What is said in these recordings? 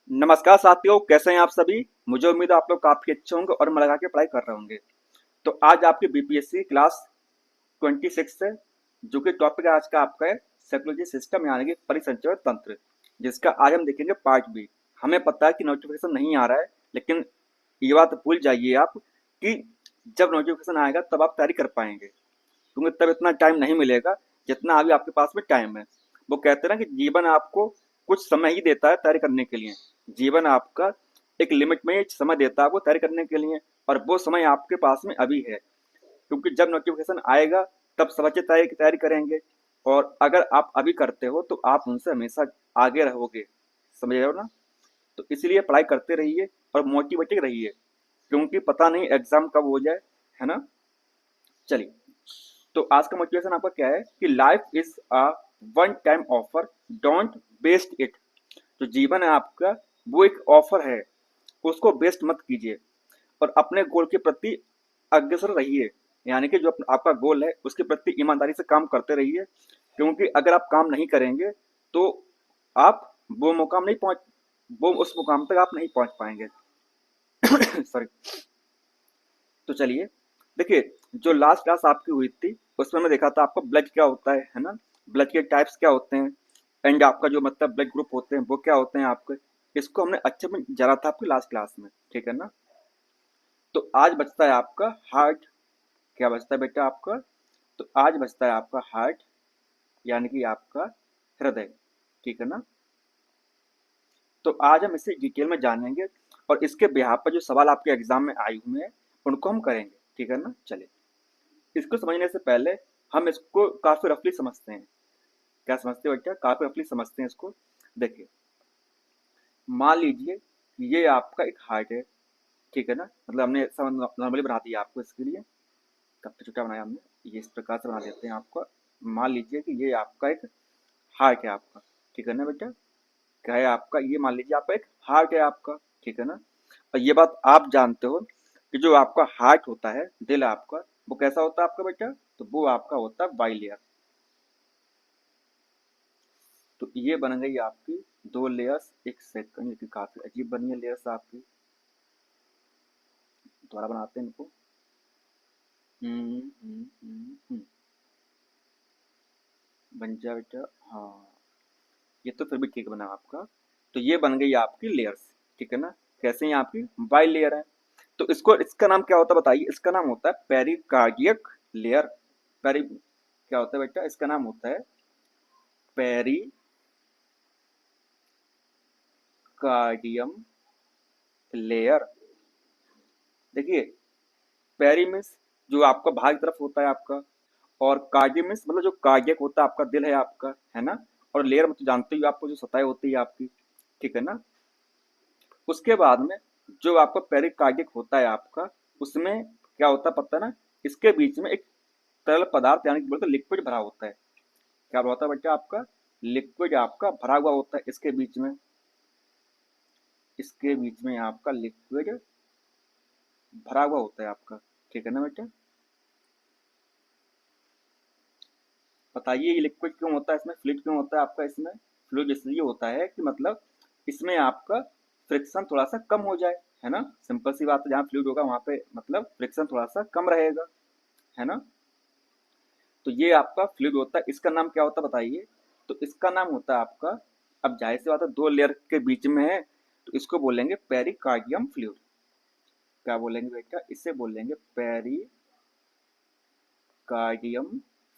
नमस्कार साथियों, कैसे हैं आप सभी। मुझे उम्मीद है आप लोग काफी अच्छे होंगे और मन लगा के पढ़ाई कर रहे होंगे। तो आज आपकी बीपीएससी क्लास 26 है, जो कि टॉपिक आज का आपका है साइकोलॉजी सिस्टम यानी कि परिसंचरण तंत्र, जिसका आज हम देखेंगे पार्ट बी। हमें पता है कि नोटिफिकेशन नहीं आ रहा है, लेकिन ये बात भूल जाइए आप कि जब नोटिफिकेशन आएगा तब आप तैयारी कर पाएंगे, क्योंकि तब इतना टाइम नहीं मिलेगा जितना अभी आपके पास में टाइम है। वो कहते हैं ना कि जीवन आपको कुछ समय ही देता है तैयारी करने के लिए। जीवन आपका एक लिमिट में समय देता है आपको तैयारी करने के लिए, और वो समय आपके पास में अभी है, क्योंकि जब नोटिफिकेशन आएगा तब सब अच्छे तैयारी तैयारी करेंगे। और अगर आप अभी करते हो तो आप उनसे हमेशा आगे रहोगे, समझ रहे हो ना। तो इसलिए पढ़ाई करते रहिए और मोटिवेटेड रहिए, क्योंकि पता नहीं एग्जाम कब हो जाए, है ना। चलिए, तो आज का मोटिवेशन आपका क्या है कि life is a one time offer, don't waste it. जो जीवन है आपका वो एक ऑफर है, उसको वेस्ट मत कीजिए और अपने गोल के प्रति अग्रसर रहिए। यानी कि जो आपका गोल है उसके प्रति ईमानदारी से काम करते रहिए, क्योंकि अगर आप काम नहीं करेंगे तो आप वो मुकाम नहीं पहुंच वो उस मुकाम तक आप नहीं पहुंच पाएंगे। सॉरी। तो चलिए, देखिए, जो लास्ट क्लास आपकी हुई थी उसमें मैं देखा था आपको ब्लड क्या होता है ना। ब्लड के टाइप्स क्या होते हैं, एंड आपका जो मतलब ब्लड ग्रुप होते हैं वो क्या होते हैं आपके। इसको हमने अच्छे में जाना था आपकी लास्ट क्लास में, ठीक है ना। तो आज बचता है आपका हार्ट। क्या बचता है बेटा आपका? तो आज बचता है आपका हार्ट, यानी कि आपका हृदय, ठीक है ना। तो आज हम इसे डिटेल में जानेंगे और इसके बिहार पर जो सवाल आपके एग्जाम में आए हुए हैं उनको हम करेंगे, ठीक है ना। चलिए, इसको समझने से पहले हम इसको काफी रफली समझते हैं। क्या समझते हो बेटा? काफी रफली समझते हैं इसको। देखिए, मान लीजिए ये आपका एक हार्ट है, ठीक है ना। मतलब हमने ऐसा नॉर्मली बना दिया आपको इसके लिए, काफी छोटा बनाया हमने, ये इस प्रकार से बना देते हैं आपको। मान लीजिए कि ये आपका एक हार्ट है आपका, ठीक है ना बेटा। क्या है आपका? ये मान लीजिए आपका एक हार्ट है आपका, ठीक है ना। और ये बात आप जानते हो कि जो आपका हार्ट होता है, दिल आपका, वो कैसा होता है आपका बेटा? तो वो आपका होता है बाइलेयर। तो ये बन गई आपकी दो लेयर्स। एक सेकंड, ये काफी अजीब बनी है लेयर्स आपकी, दोबारा बनाते हैं इनको। बन जा बेटा। हाँ, ये तो फिर भी ठीक बना आपका। तो ये बन गई आपकी लेयर्स, ठीक है ना। कैसे? ये आपकी बाई लेयर है। तो इसको, इसका नाम क्या होता है बताइए? इसका नाम होता है पेरिकार्डियक लेयर। पेरी क्या होता है बेटा? इसका नाम होता है पेरिकार्डियम लेयर। देखिए, पेरी मीन्स जो आपका बाहर की तरफ होता है आपका, और कार्डियम मीन्स मतलब जो कार्डियक होता है आपका, दिल है आपका, है ना। और लेयर मतलब जानते ही हो आपको, जो सतह होती है आपकी, ठीक है ना। उसके बाद में जो आपका पेरिकार्डियक होता है आपका, उसमें क्या होता है पता है ना, इसके बीच में एक तरल पदार्थ यानी कि बोलते लिक्विड भरा होता है। क्या भरा होता है बेटा आपका? लिक्विड आपका भरा हुआ होता है इसके बीच में। इसके बीच में आपका लिक्विड भरा हुआ होता है आपका, ठीक है ना बेटा। बताइए, ये लिक्विड क्यों होता है इसमें, फ्लूइड क्यों होता है आपका इसमें? फ्लूइड इसलिए होता है कि मतलब इसमें आपका फ्रिक्शन थोड़ा सा कम हो जाए, है ना। सिंपल सी बात है, जहाँ फ्लूइड होगा वहां पे मतलब फ्रिक्शन थोड़ा सा कम रहेगा, है ना। तो ये आपका फ्लूइड होता है। इसका नाम क्या होता है बताइए? तो इसका नाम होता है आपका, अब जाहिर सी बात है दो लेयर के बीच में है, तो इसको बोलेंगे पेरिकार्डियम फ्लूइड। क्या बोलेंगे बेटा? इसे बोलेंगे पेरिकार्डियम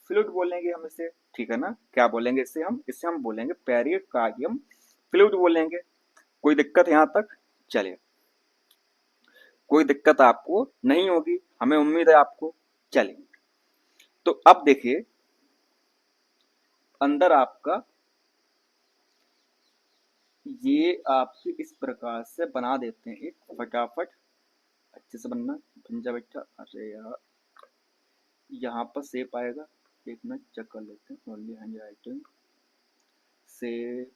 फ्लूइड बोलेंगे हम इसे, ठीक है ना। क्या बोलेंगे इसे हम? इसे हम बोलेंगे पेरिकार्डियम फ्लूइड बोलेंगे। कोई दिक्कत यहाँ तक? चलिए, कोई दिक्कत आपको नहीं होगी, हमें उम्मीद है आपको। चलिए, तो अब देखिए, अंदर आपका ये आपकी इस प्रकार से बना देते हैं एक, फटाफट अच्छे से बनना। बन जा बेटा। अरे यार, यहाँ पर सेप आएगा, एक मिनट चेक कर लेते हैं। ओनली हैंड राइटिंग सेप,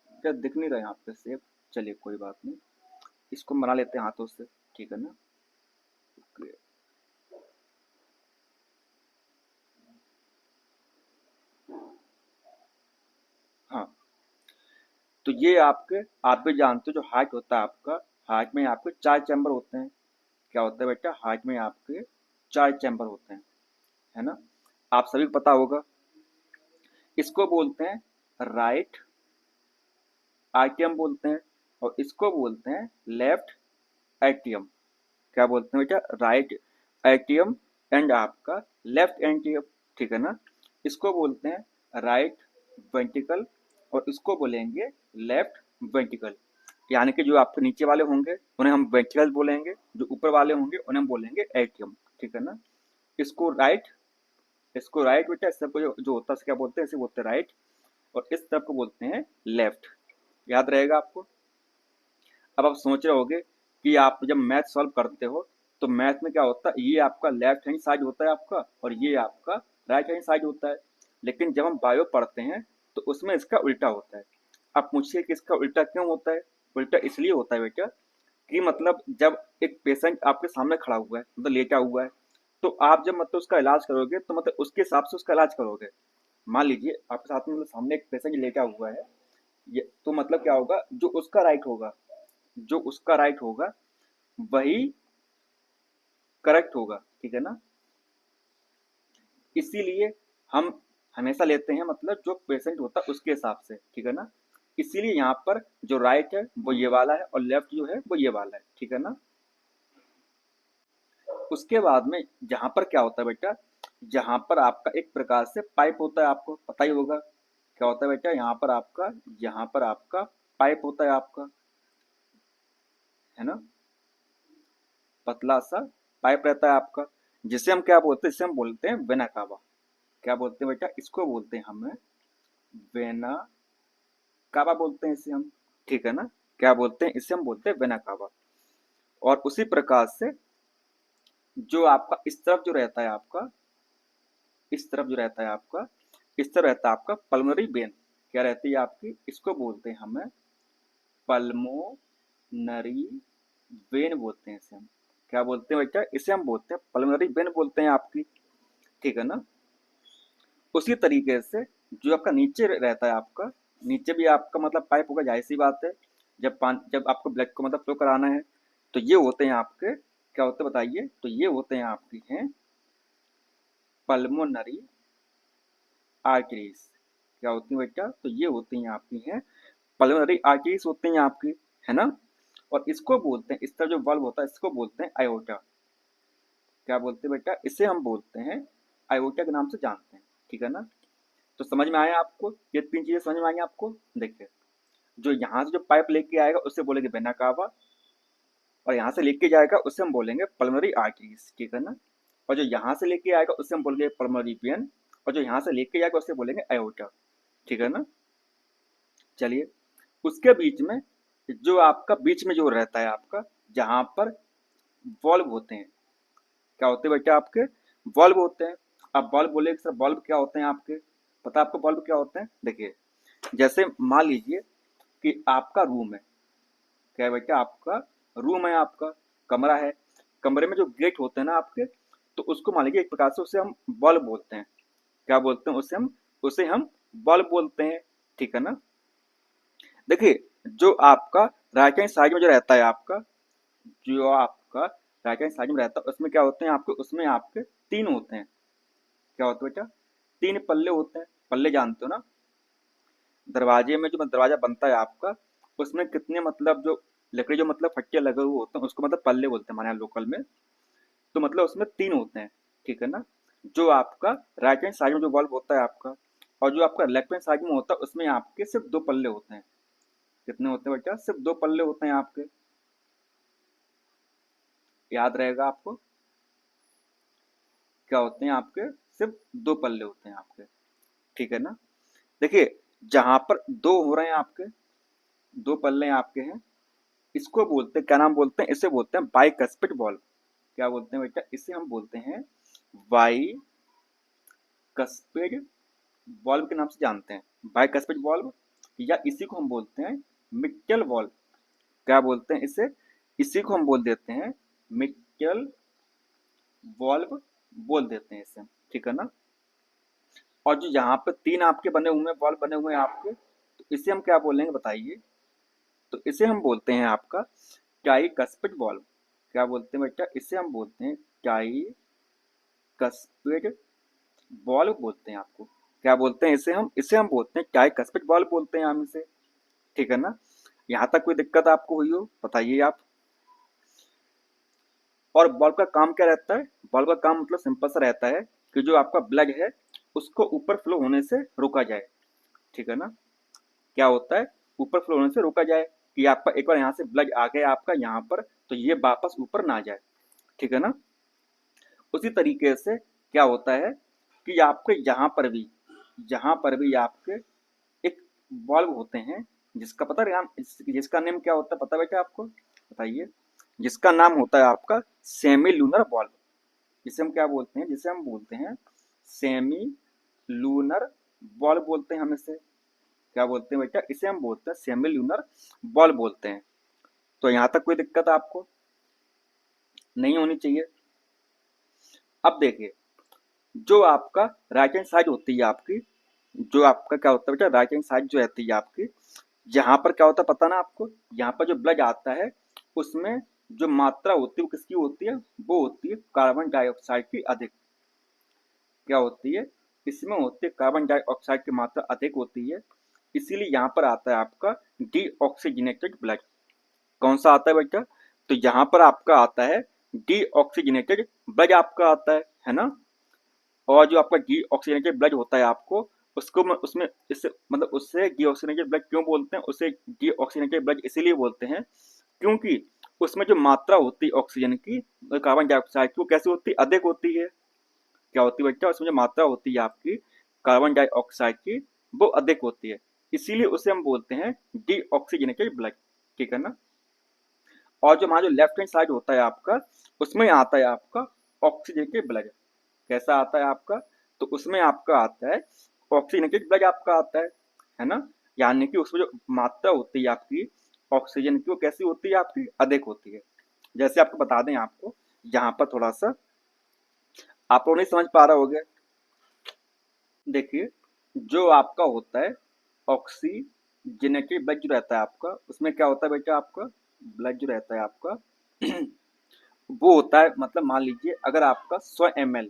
क्या दिख नहीं रहा है यहाँ पे सेप? चलिए कोई बात नहीं, इसको बना लेते हैं हाथों से, ठीक है ना। ओके। हाँ, तो ये आपके आप भी जानते हो जो हार्ट होता है आपका, हार्ट में आपके 4 चैम्बर होते हैं। क्या होता है बेटा, हार्ट में आपके 4 चैम्बर होते हैं, है ना, आप सभी को पता होगा। इसको बोलते हैं राइट आर्टियम बोलते हैं, और इसको बोलते हैं लेफ्ट एट्रियम। क्या बोलते हैं बेटा, राइट एट्रियम एंड आपका लेफ्ट एट्रियम, ठीक है ना। इसको बोलते हैं राइट वेंट्रिकल और इसको बोलेंगे लेफ्ट वेंट्रिकल। यानी कि जो आपके नीचे वाले होंगे उन्हें हम वेंट्रिकल बोलेंगे, जो ऊपर वाले होंगे उन्हें हम बोलेंगे एट्रियम, ठीक है ना। इसको राइट इसको राइट बेटा, इस सबको जो होता है क्या बोलते हैं, इसे बोलते हैं राइट, और इस तरफ को बोलते हैं लेफ्ट। याद रहेगा आपको। अब आप सोच रहे होगे कि आप जब मैथ सॉल्व करते हो तो मैथ में क्या होता है, ये आपका लेफ्ट हैंड साइड होता है आपका और ये आपका राइट हैंड साइड होता है। लेकिन जब हम बायो पढ़ते हैं तो उसमें इसका उल्टा होता है। अब पूछिए कि इसका उल्टा क्यों होता है। उल्टा इसलिए होता है बेटा कि मतलब जब एक पेशेंट आपके सामने खड़ा हुआ है, मतलब लेटा हुआ है, तो आप जब मतलब उसका इलाज करोगे तो मतलब उसके हिसाब से उसका इलाज करोगे। मान लीजिए आपके साथ में मतलब सामने एक पेशेंट लेटा हुआ है, ये तो मतलब क्या होगा, जो उसका राइट होगा वही करेक्ट होगा, ठीक है ना। इसीलिए हम हमेशा लेते हैं मतलब जो पेशेंट होता है उसके हिसाब से, ठीक है ना। इसीलिए यहाँ पर जो राइट है वो ये वाला है और लेफ्ट जो है वो ये वाला है, ठीक है ना। उसके बाद में जहां पर क्या होता है बेटा, जहां पर आपका एक प्रकार से पाइप होता है, आपको पता ही होगा क्या होता है बेटा, यहाँ पर आपका पाइप होता है आपका, है ना, पतला सा पाइप रहता है आपका, जिसे हम क्या बोलते हैं, इसे हम बोलते हैं वेना कावा। क्या बोलते हैं बेटा, इसको बोलते हैं हमें वेना कावा बोलते हैं इसे हम, ठीक है ना। क्या बोलते हैं, इसे हम बोलते हैं वेना कावा। और उसी प्रकार से जो आपका इस तरफ जो रहता है आपका, इस तरफ जो रहता है आपका, इस तरफ रहता है आपका पल्मोनरी वेन। क्या रहती है आपकी, इसको बोलते हैं हमें पल्मोनरी वेन बोलते हैं इसे हम। क्या बोलते हैं बेटा, इसे हम बोलते हैं पल्मोनरी वेन बोलते हैं आपकी, ठीक है ना। उसी तरीके से जो आपका नीचे रहता है आपका, नीचे भी आपका मतलब पाइप होगा, जाहिर सी बात है। जब आपको ब्लड को मतलब फ्लो कराना है तो ये होते हैं आपके, क्या होते हैं बताइए, तो ये होते हैं आपके हैं पल्मोनरी आर्टरीज। क्या होती है बेटा, तो ये होती हैं आपकी हैं पल्मोनरी आर्टरीज होती हैं आपकी, है ना। और इसको बोलते हैं, इसका जो वाल्व होता है इसको बोलते हैं आयोटा। क्या बोलते हैं बेटा, इसे हम बोलते हैं आयोटा के नाम से जानते हैं, ठीक है ना। तो समझ में आया आपको, ये 3 चीजें समझ में आई आपको। देखिए, जो यहाँ से जो पाइप लेके आएगा उसे बोलेंगे वेना कावा, और यहाँ से लेके जाएगा उसे हम बोलेंगे पल्मोनरी आर्टरीज, ठीक है ना। और जो यहाँ से लेके आएगा उसे हम बोलेंगे पल्मोनरी वेन, और जो यहाँ से लेके जाएगा उसे बोलेंगे आयोटा, ठीक है ना। चलिए, उसके बीच में जो आपका बीच में जो रहता है आपका, जहां पर वॉल्व होते हैं, क्या होते हैं बेटा आपके, वॉल्व होते हैं। अब बल्ब बोले सर, बल्ब क्या होते हैं आपके, पता है आपको बल्ब क्या होते हैं। देखिए, जैसे मान लीजिए कि आपका रूम है, क्या है बेटा, आपका रूम है, आपका कमरा है, कमरे में जो गेट होते हैं ना आपके, तो उसको मान लीजिए एक प्रकार से उसे हम बल्ब बोलते हैं। क्या बोलते हैं उसे हम बल्ब बोलते हैं, ठीक है ना। देखिए, जो आपका राइट हैंड साइड में जो रहता है आपका, जो आपका राइट हैंड साइड में रहता है उसमें क्या होते हैं आपके, उसमें आपके 3 होते हैं। क्या होते हैं बेटा, 3 पल्ले होते हैं। पल्ले जानते हो ना, दरवाजे में जो दरवाजा बनता है आपका, उसमें कितने मतलब जो लकड़ी जो मतलब फट्टे लगे हुए होते हैं उसको मतलब पल्ले बोलते हैं हमारे यहाँ लोकल में। तो मतलब उसमें 3 होते हैं, ठीक है ना। जो आपका राइट हैंड साइड में जो बल्ब होता है आपका, और जो आपका लेफ्ट हैंड साइड में होता है उसमें आपके सिर्फ 2 पल्ले होते हैं। कितने होते हैं बेटा, सिर्फ 2 पल्ले होते हैं आपके। याद रहेगा आपको, क्या होते हैं आपके, सिर्फ 2 पल्ले होते हैं आपके, ठीक है ना। देखिए, जहां पर 2 हो रहे हैं आपके, 2 पल्ले आपके हैं, इसको बोलते हैं, क्या नाम बोलते हैं, इसे बोलते हैं बाइकस्पिड बॉल्ब। क्या बोलते हैं बेटा, इसे हम बोलते हैं बाइकस्पिड बॉल्ब के नाम से जानते हैं, बाइकस्पिड बॉल्ब, या इसी को हम बोलते हैं मिट्टल बॉल्ब। क्या बोलते हैं इसे, इसी को हम बोल देते हैं मिट्टल बॉल्ब बोल देते हैं इसे, ठीक है ना। और जो यहाँ पे 3 आपके बने हुए हैं, बॉल्ब बने हुए हैं आपके, तो इसे हम क्या बोलेंगे बताइए? तो इसे हम बोलते हैं आपका ट्राइकस्पिड वॉल्व। क्या बोलते हैं बेटा? इसे हम बोलते हैं ट्राइकस्पिड वॉल्व बोलते हैं आपको। क्या बोलते हैं इसे हम? इसे हम बोलते हैं ट्राइकस्पिड वॉल्व बोलते हैं हम इसे। ठीक है ना? यहाँ तक कोई दिक्कत आपको हुई हो बताइए आप। और बल्ब का काम क्या रहता है? बल्ब का काम मतलब सिंपल सा रहता है कि जो आपका ब्लड है उसको ऊपर फ्लो होने से रोका जाए। ठीक है ना? क्या होता है? ऊपर फ्लो होने से रोका जाए कि आपका एक बार यहाँ से ब्लड आ गया आपका यहाँ पर, तो ये वापस ऊपर ना जाए। ठीक है ना? उसी तरीके से क्या होता है कि आपके यहाँ पर भी आपके एक बल्ब होते हैं जिसका पता है नाम, जिसका नेम क्या होता है पता है बेटा आपको? बताइए। जिसका नाम होता है आपका सेमी लूनर बल्ब। जिसे हम क्या बोलते हैं? जिसे हम बोलते हैं सेमी लूनर बल्ब बोलते हैं हम इसे। क्या बोलते हैं बेटा? इसे हम बोलते हैं सेमी लूनर बल्ब बोलते हैं। तो यहाँ तक कोई दिक्कत आपको नहीं होनी चाहिए। अब देखिए, जो आपका राइट हैंड साइड होती है आपकी, जो आपका क्या होता है बेटा, राइट हैंड साइड जो रहती है आपकी, यहाँ पर क्या होता है पता ना आपको? यहाँ पर जो ब्लड आता है उसमें जो मात्रा होती है वो किसकी होती है? वो होती है कार्बन डाइऑक्साइड की अधिक। क्या होती है? इसमें होती है कार्बन डाइऑक्साइड की मात्रा अधिक होती है, इसीलिए यहाँ पर आता है आपका डीऑक्सीजनेटेड ब्लड। कौन सा आता है बेटा? तो यहाँ पर आपका आता है डीऑक्सीजनेटेड ब्लड आपका आता है ना? और जो आपका डीऑक्सीजनेटेड ब्लड होता है आपको, उसको उसमें इससे मतलब उससे डीऑक्सीजनेटेड ब्लड क्यों बोलते हैं? उसे डीऑक्सीजनेटेड ब्लड इसीलिए बोलते हैं क्योंकि उसमें जो मात्रा होती है ऑक्सीजन की, कार्बन डाइऑक्साइड की, वो कैसी होती है? अधिक होती है। क्या होती है बेटा? उसमें जो मात्रा होती है आपकी कार्बन डाइऑक्साइड की, वो अधिक होती है, इसीलिए उसे हम बोलते हैं डीऑक्सीजनेटेड ब्लड। ठीक है ना? और जो हमारा जो लेफ्ट हैंड साइड होता है आपका, उसमें आता है आपका ऑक्सीजनेटेड ब्लड। कैसा आता है आपका? तो उसमें आपका आता है ऑक्सीजनेटेड ब्लड आपका आता है ना? यानी कि उसमें जो मात्रा होती है आपकी ऑक्सीजन की, वो कैसी होती है आपकी? अधिक होती है। जैसे आपको बता दें, आपको यहाँ पर थोड़ा सा आप लोग नहीं समझ पा रहा होगा। देखिए, जो आपका होता है ऑक्सीजनेटेड ब्लड जो रहता है आपका, उसमें क्या होता है बेटा? आपका ब्लड जो रहता है आपका वो होता है, मतलब मान लीजिए अगर आपका 100 ml,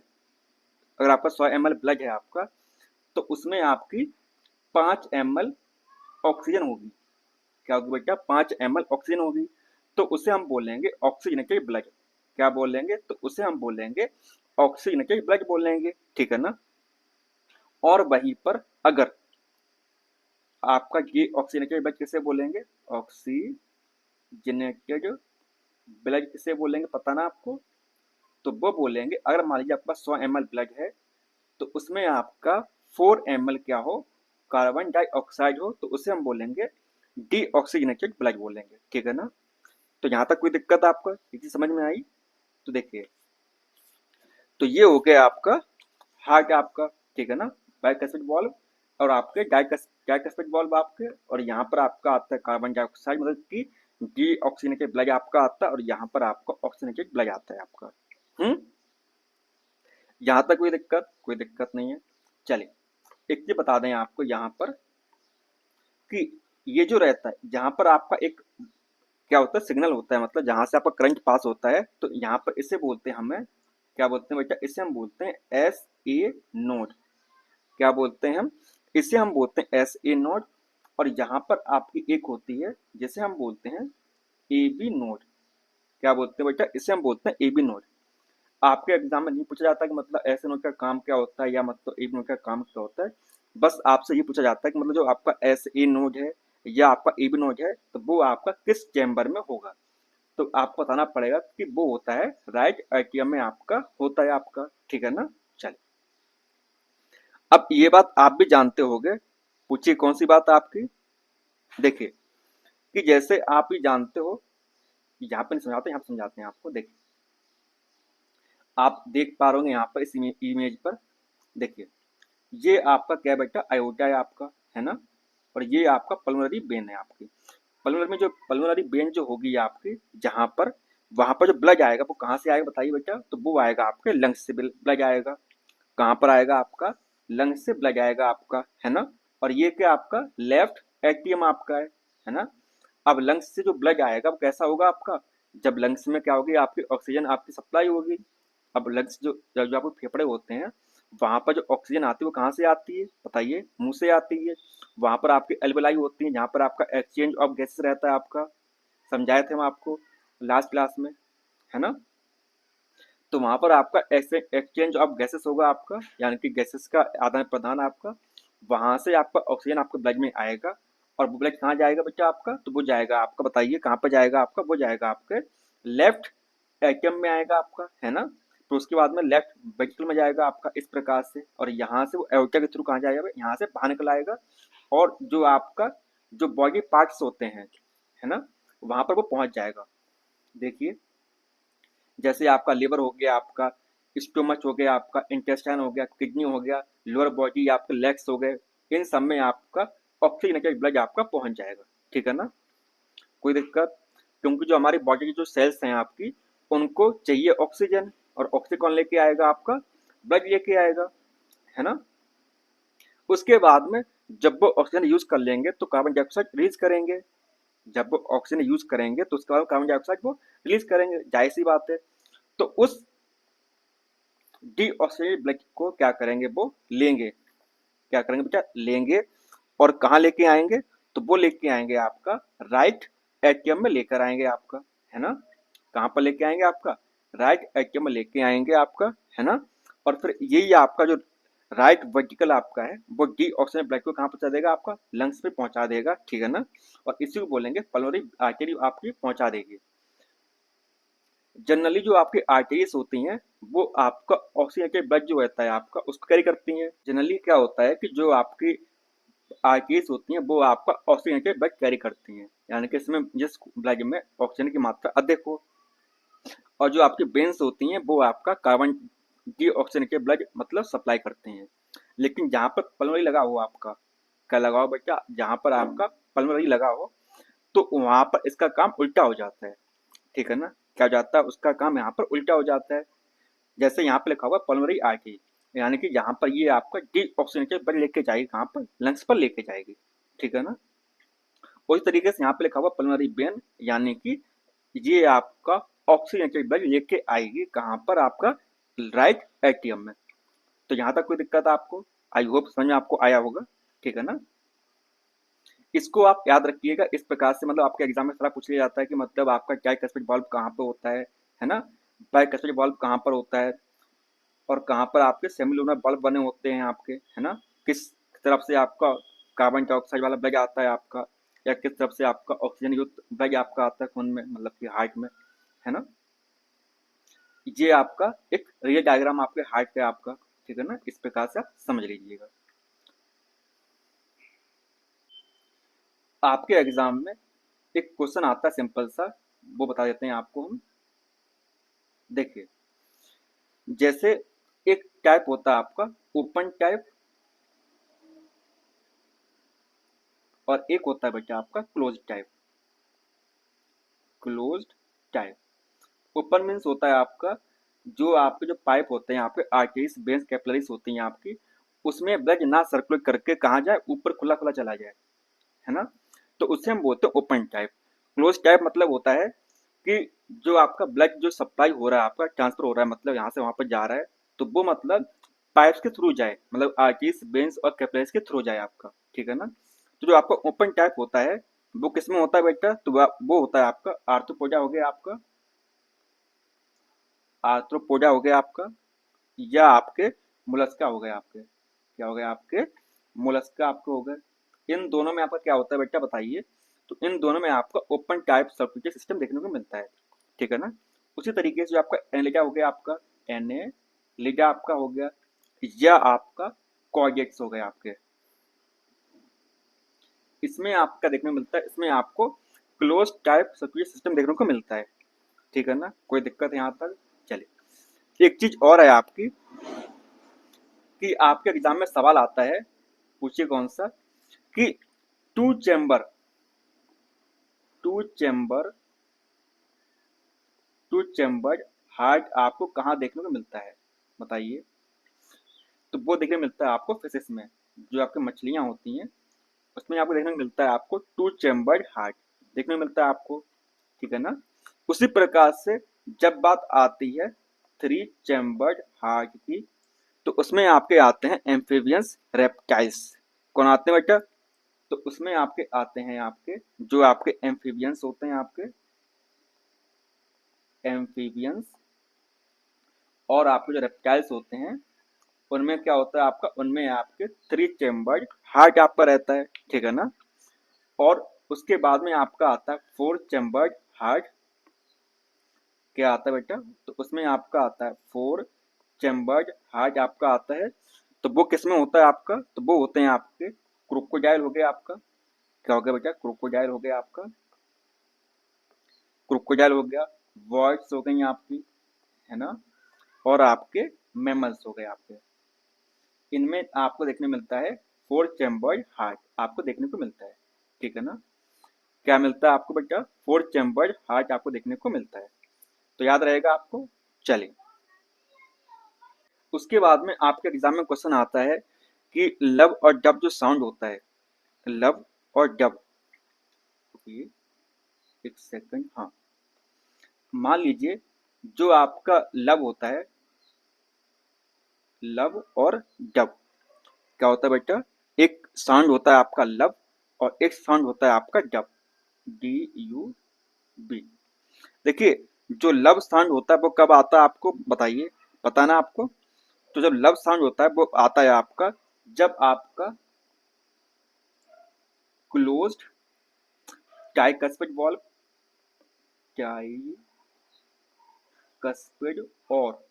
अगर आपका 100 ml ब्लड है आपका, तो उसमें आपकी 5 ml ऑक्सीजन होगी। क्या होगी बेटा? 5 ml ऑक्सीजन होगी। तो उसे हम बोलेंगे ऑक्सीजनेटेड ब्लड। क्या बोलेंगे? तो उसे हम बोलेंगे ऑक्सीजनेटेड ब्लड बोलेंगे। ठीक है ना? और वहीं पर अगर आपका ये ऑक्सीजनेटेड ब्लड किसे बोलेंगे? ऑक्सीजनेटेड ब्लड किसे बोलेंगे पता ना आपको? तो वो बोलेंगे, अगर मान लीजिए आपका 100 ml ब्लड है, तो उसमें आपका 4 ml क्या हो? कार्बन डाइऑक्साइड हो, तो उसे हम बोलेंगे डीऑक्सीजनेटेड ब्लड बोलेंगे। ठीक है ना? तो यहाँ तक कोई दिक्कत आपको ये चीज समझ में आई? तो देखिए, तो ये हो गया आपका हार्ट आपका। ठीक है ना? बाइकस्पिड वॉल्व और आपके डाइकस्पिड वॉल्व आपके, और यहाँ पर आपका आता है कार्बन डाइऑक्साइड, मतलब कि डीऑक्सीजनेटेड ब्लड आपका आता है, और यहाँ पर आपका ऑक्सीजनेटेड ब्लड आता है आपका। यहाँ तक कोई दिक्कत? कोई दिक्कत नहीं है। चलिए, एक चीज बता दें आपको यहाँ पर कि ये जो रहता है, यहाँ पर आपका एक क्या होता है? सिग्नल होता है, मतलब जहां से आपका करंट पास होता है, तो यहाँ पर इसे बोलते हैं हमें, क्या बोलते हैं बेटा? इसे हम बोलते हैं एस ए नोड। क्या बोलते हैं हम? इसे हम बोलते हैं एस ए नोड। और यहाँ पर आपकी एक होती है जिसे हम बोलते हैं ए बी नोड। क्या बोलते हैं बेटा? इसे हम बोलते हैं ए बी नोड। आपके एग्जाम में नहीं पूछा जाता कि मतलब एस ए नोड का काम क्या होता है या मतलब ए बी नोड का काम क्या होता है। बस आपसे ये पूछा जाता है कि मतलब जो आपका एस ए नोड है या आपका ए बी नोड है, तो वो आपका किस चैम्बर में होगा। तो आपको बताना पड़ेगा कि वो होता है राइट एट्रियम में आपका होता है आपका। ठीक है ना? चलिए, अब ये बात आप भी जानते होंगे। पूछिए कौन सी बात आपकी? देखिए, कि जैसे आप ही जानते हो, यहाँ पे नहीं समझाते, यहाँ पे समझाते हैं आपको। देखिए, आप देख पा रहे होंगे यहाँ पर इस इमेज पर। देखिए, ये आपका क्या बेटा? अयोटा है आपका, है ना? और ये आपका पल्मोनरी वेन है आपकी। पल्मोनरी में जो पल्मोनरी वेन जो होगी आपकी, जहाँ पर वहां पर जो ब्लड आएगा वो कहाँ से आएगा बताइए बेटा? तो वो आएगा आपके लंग्स से ब्लड आएगा। कहाँ पर आएगा? आपका लंग्स से ब्लड आएगा आपका, है ना? और ये क्या आपका लेफ्ट एटीएम आपका है ना। अब लंग्स से जो ब्लड आएगा वो कैसा होगा आपका, जब लंग्स में क्या होगी आपकी ऑक्सीजन आपकी सप्लाई होगी। अब लंग्स जो जो आपके फेफड़े होते हैं वहां पर जो ऑक्सीजन आती है वो कहाँ से आती है बताइए, मुंह से आती है। वहां पर आपकी एल्वेलाई होती है जहाँ पर आपका एक्सचेंज ऑफ गैसेस रहता है आपका, समझाए थे हम आपको लास्ट क्लास में, है ना। तो वहां पर आपका एक्सचेंज ऑफ गैसेस होगा आपका, यानी कि गैसेस का आदान प्रदान आपका, वहां से आपका ऑक्सीजन आपके ब्लड में आएगा। और वो ब्लड कहाँ जाएगा बच्चा आपका, तो वो जाएगा आपका, बताइए कहाँ पर जाएगा आपका, वो जाएगा आपके लेफ्ट एटियम में आएगा आपका, है ना। तो उसके बाद में लेफ्ट वेंट्रिकल में जाएगा आपका इस प्रकार से, और यहाँ से वो एओर्टा के थ्रू कहाँ जाएगा, यहाँ से बाहर निकल आएगा। और जो आपका जो बॉडी पार्ट्स होते हैं, है ना, वहां पर वो पहुंच जाएगा। देखिए जैसे आपका लिवर हो गया, आपका स्टोमच हो गया, आपका इंटेस्टाइन हो गया, किडनी हो गया, लोअर बॉडी आपके लेग्स हो गए, इन सब में आपका ऑक्सीजनेटेड ब्लड आपका पहुंच जाएगा, ठीक है ना, कोई दिक्कत। क्योंकि जो हमारी बॉडी की जो सेल्स हैं आपकी, उनको चाहिए ऑक्सीजन, और ऑक्सीजन कौन लेके आएगा आपका, ब्लड लेके आएगा, है ना। उसके बाद में जब वो ऑक्सीजन यूज कर लेंगे तो कार्बन डाइऑक्साइड रिलीज करेंगे, जब वो ऑक्सीजन यूज करेंगे तो उसके बाद कार्बन डाइऑक्साइड वो रिलीज करेंगे, जाहिर सी बात है। तो उस डीऑक्सीजनेटेड ब्लड को क्या करेंगे, वो लेंगे, क्या करेंगे बेटा, लेंगे। और कहाँ लेके आएंगे, तो वो लेके आएंगे आपका राइट एटियम में लेकर आएंगे आपका, है ना। कहाँ पर लेके आएंगे आपका, राइट एटियम में लेके आएंगे आपका, है ना। और फिर यही आपका जो राइट वर्टिकल आपका है वो डीऑक्सीजनेटेड ब्लड को कहाँ पहुंचा देगा, आपका लंग्स पे पहुंचा देगा, ठीक है ना। और इसी को बोलेंगे पल्मोनरी आर्टरी आपकी पहुंचा देगी। जनरली जो आपकी आर्टरीज होती हैं वो आपका ऑक्सीजनेटेड ब्लड जो रहता है आपका उसको कैरी करती हैं। जनरली क्या होता है कि जो आपकी आर्टरीज होती हैं वो आपका ऑक्सीजनेटेड ब्लड कैरी करती हैं, यानी कि इसमें जिस ब्लड में ऑक्सीजन की मात्रा अधिक हो। और जो आपकी वेन्स होती हैं वो आपका कार्बन डीऑक्सीजनेटेड ब्लड मतलब सप्लाई करते हैं। लेकिन जहाँ पर पल्मोनरी लगा हो आपका, क्या लगा हो बेटा, जहाँ पर आपका पल्मोनरी लगा हो तो वहां पर इसका काम उल्टा हो जाता है, ठीक है ना। क्या हो जाता है, उसका काम यहाँ पर उल्टा हो जाता है। जैसे यहाँ पर लिखा हुआ पल्मोनरी आर्टरी, यानी कि यहाँ पर ये आपका डीऑक्सीजनेटेड ब्लड लेके जाएगी कहाँ पर, लंग्स पर लेके जाएगी, ठीक है ना। उसी तरीके से यहाँ पे लिखा हुआ पल्मोनरी वेन, यानी कि ये आपका ऑक्सीजनेटेड ब्लड लेके आएगी कहाँ पर, आपका राइट एटियम में। तो यहाँ तक कोई दिक्कत है आपको, आई होप समझ में आपको आया होगा, ठीक है ना। इसको आप याद रखिएगा इस प्रकार से, मतलब आपके एग्जाम में थोड़ा पूछ लिया जाता है कि मतलब आपका ट्राइकस्पिड वाल्व कहाँ पर होता है ना, बाइकस्पिड वाल्व कहाँ पर होता है, और कहाँ पर आपके सेमिलुनर बल्ब बने होते हैं आपके, है ना, किस तरफ से आपका कार्बन डाइऑक्साइड वाला ब्लड आता है आपका, या किस तरफ से आपका ऑक्सीजन युक्त ब्लड आपका आता है खून में, मतलब कि हार्ट में, है ना। ये आपका एक रियल डायग्राम आपके हार्ट का आपका, ठीक है ना, इस प्रकार से आप समझ लीजिएगा। आपके एग्जाम में एक क्वेश्चन आता है सिंपल सा, वो बता देते हैं आपको हम। देखिए जैसे एक टाइप होता है आपका ओपन टाइप, और एक होता है बेटा आपका close type. Close type, open means होता है आपका जो आपके जो पाइप होते हैं आपके आर्टरीज वेन्स कैपिलरीज होती हैं आपकी, उसमें ब्लड ना सर्कुलेट करके कहाँ जाए, ऊपर खुला खुला चला जाए, है ना। तो उससे हम बोलते हैं ओपन टाइप। क्लोज टाइप मतलब होता है कि जो आपका ब्लड जो सप्लाई हो रहा है आपका ट्रांसफर हो रहा है, मतलब यहाँ से वहां पर जा रहा है, तो वो मतलब पाइप्स के थ्रू जाए, मतलब आर्टरीज वेन्स और कैपिलरीज के थ्रू जाए आपका, ठीक है ना। तो जो आपका ओपन टाइप होता है वो किसमें होता है बेटा, तो वो होता है आपका आर्थ्रोपोडा हो गया आपका, आर्थ्रोपोडा हो गया आपका, या आपके मोलस्का हो गए आपके, क्या हो गया आपके मोलस्का आपके हो गए। इन दोनों में आपका क्या होता है बेटा बताइए, तो इन दोनों में आपका ओपन टाइप सर्कुलेटरी सिस्टम देखने को मिलता है, ठीक है ना। उसी तरीके से जो आपका एनेलिडा हो गया आपका, एनेलिडा आपका हो गया, या आपका कॉर्डेट्स हो गए आपके, इसमें आपका देखने को मिलता है, इसमें आपको क्लोज टाइप सर्कुलेटरी सिस्टम देखने को मिलता है, ठीक है ना, कोई दिक्कत यहाँ तक। चलिए एक चीज और है आपकी कि आपके एग्जाम में सवाल आता है, पूछिए कौन सा, कि two chamber two chamber two chambered heart आपको कहाँ देखने को मिलता है बताइए। तो वो देखने को मिलता है आपको फिशेस में, जो आपकी मछलियां होती हैं उसमें आपको देखने को मिलता है आपको 2 चैम्बर्ड हार्ट देखने को मिलता है आपको, ठीक है ना। उसी प्रकार से जब बात आती है 3 चैम्बर्ड हार्ट की, तो उसमें आपके आते हैं एम्फीबियंस रेप्टाइल्स। कौन आते हैं बेटा? तो उसमें आपके आते हैं आपके जो आपके एम्फीबियंस होते हैं, आपके एम्फीबियंस, और आपके जो रेप्टाइल्स होते हैं उनमें क्या होता है आपका, उनमें आपके 3 चैम्बर्ड हार्ट आपका रहता है, ठीक है ना। और उसके बाद में आपका आता है 4 चैम्बर्ड हार्ट। क्या आता है बेटा? तो उसमें आपका आता है 4 चैम्बर्ड हार्ट आपका आता है। तो वो किस में होता है आपका? तो वो होते हैं आपके क्रोकोडाइल हो गया आपका। क्या हो गया बेटा? क्रोकोडाइल हो गया आपका, क्रोकोडाइल हो गया, वॉल्स हो गई आपकी, है ना, और आपके मैमल्स हो गए आपके। इनमें आपको देखने मिलता है 4 चैम्बर्ड हार्ट आपको देखने को मिलता है, ठीक है ना। क्या मिलता है आपको बेटा? 4 चैम्बर्ड हार्ट आपको देखने को मिलता है, तो याद रहेगा आपको। चलिए, उसके बाद में आपके एग्जाम में क्वेश्चन आता है कि लब और डब जो साउंड होता है, लब और डब, ये एक सेकंड, हाँ, मान लीजिए जो आपका लब होता है, लब और डब, क्या होता है बेटा? एक साउंड होता है आपका लब और एक साउंड होता है आपका डब, DUB। देखिए, जो लब साउंड होता है वो कब आता है आपको बताइए, पता ना आपको? तो जब लब साउंड होता है वो आता है आपका जब आपका क्लोज्ड टाइकस्पिड वॉल्व, टाइकस्पिड और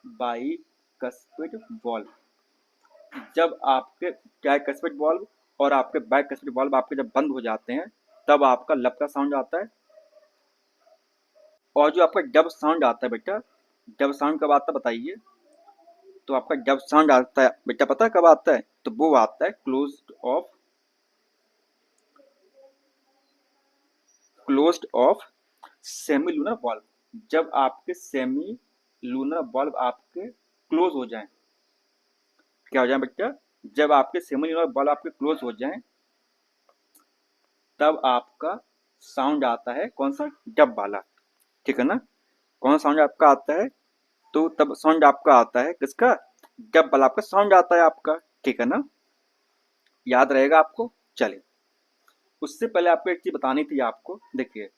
बाइकस्पिड वॉल्व, जब आपके टाइकस्पिड वॉल्व और आपके बाइकस्पिड वॉल्व आपके जब बंद हो जाते हैं तब आपका लब का साउंड आता है। और जो आपका डब साउंड आता है बेटा, डब साउंड कब आता है बताइए? तो आपका डब साउंड आता है बेटा, पता है कब आता है? तो वो आता है closed of semi lunar bulb, जब आपके सेमी लूनर बल्ब आपके क्लोज हो जाएं। क्या हो जाए बेटा? जब आपके सेमी लूनर बल्ब आपके क्लोज हो जाएं तब आपका साउंड आता है कौन सा? डब वाला, ठीक है ना। कौन सा साउंड आपका आता है? तो तब साउंड आपका आता है किसका? डब वाला आपका साउंड आता है आपका, ठीक है ना। याद रहेगा आपको। चलिए, उससे पहले आपको एक चीज बतानी थी आपको। देखिए,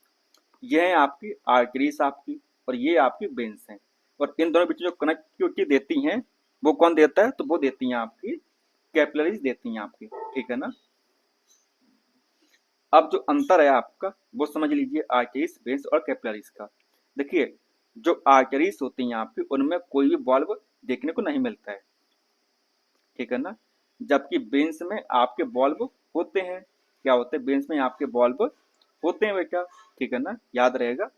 ये है आपकी आर्टरीज आपकी और ये आपकी वेन्स हैं, और इन दोनों बीच जो कनेक्टिविटी देती हैं वो कौन देता है? तो वो देती हैं आपकी कैपिलरीज देती हैं आपकी, ठीक है ना। अब जो अंतर है आपका वो समझ लीजिए आर्टरीज, वेन्स और कैपिलरीज का। देखिए, जो आर्टरीज होती हैं आपकी उनमें कोई भी बल्ब देखने को नहीं मिलता है, ठीक है ना। जबकि वेन्स में आपके बल्ब होते हैं। क्या होते हैं? वेन्स में आपके बल्ब होते हैं बेटा, ठीक है ना, याद रहेगा।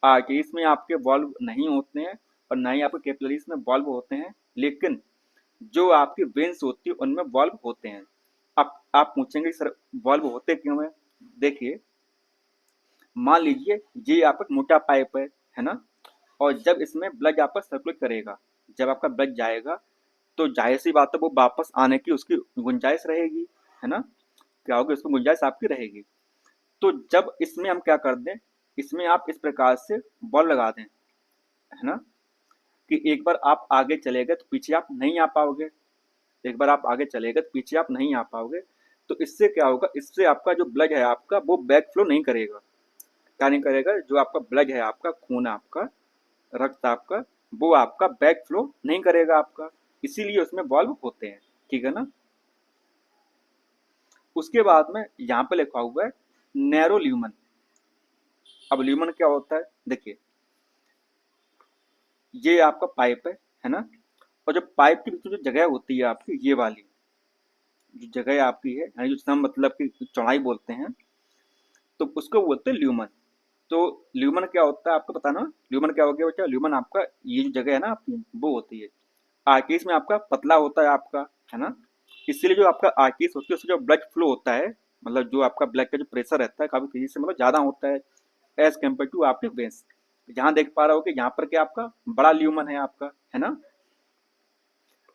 आर्टरीज में आपके बल्ब नहीं होते हैं और ना ही आपके कैपिलरीज में बल्ब होते हैं, लेकिन जो आपकी वेन्स होती है उनमें बल्ब होते हैं। अब आप पूछेंगे सर बल्ब होते क्यों हैं? देखिए, मान लीजिए ये आपका मोटा पाइप है ना, और जब इसमें ब्लड आपका सर्कुलेट करेगा, जब आपका ब्लड जाएगा तो जाहिर सी बात है वो वापस आने की उसकी गुंजाइश रहेगी, है ना। क्या होगी? उसकी गुंजाइश आपकी रहेगी। तो जब इसमें हम क्या कर दें, इसमें आप इस प्रकार से बॉल लगा दें, है ना, कि एक बार आप आगे चले गए तो पीछे आप नहीं आ पाओगे, एक बार आप आगे चले गए तो पीछे आप नहीं आ पाओगे। तो इससे क्या होगा? इससे आपका जो ब्लड है आपका वो बैक फ्लो नहीं करेगा। क्या नहीं करेगा? जो आपका ब्लड है आपका, खून आपका, रक्त आपका, वो आपका बैक फ्लो नहीं करेगा आपका, इसीलिए उसमें बल्ब होते हैं, ठीक है ना। उसके बाद में यहाँ पे लिखा हुआ है नैरो ल्यूमन। अब ल्यूमन क्या होता है? देखिए, ये आपका पाइप है ना, और जो पाइप के बीच में जो जगह होती है आपकी, ये वाली जो जगह आपकी है, यानी जो सम मतलब की चौड़ाई बोलते हैं, तो उसको बोलते हैं ल्यूमन। तो ल्यूमन क्या होता है आपको पता ना? ल्यूमन क्या हो गया बेटा? ल्यूमन आपका ये जो जगह है ना आपकी, वो होती है। आर्टरीज में आपका पतला होता है आपका, है ना, इसीलिए जो आपका आर्टरीज होती है उससे जो ब्लड फ्लो होता है, मतलब जो आपका ब्लड का जो प्रेशर रहता है काफी तेजी से मतलब ज्यादा होता है एज कम्पेयर टू आपके वेंस। यहाँ देख पा रहे हो कि यहाँ पर क्या आपका बड़ा ल्यूमन है आपका, है ना।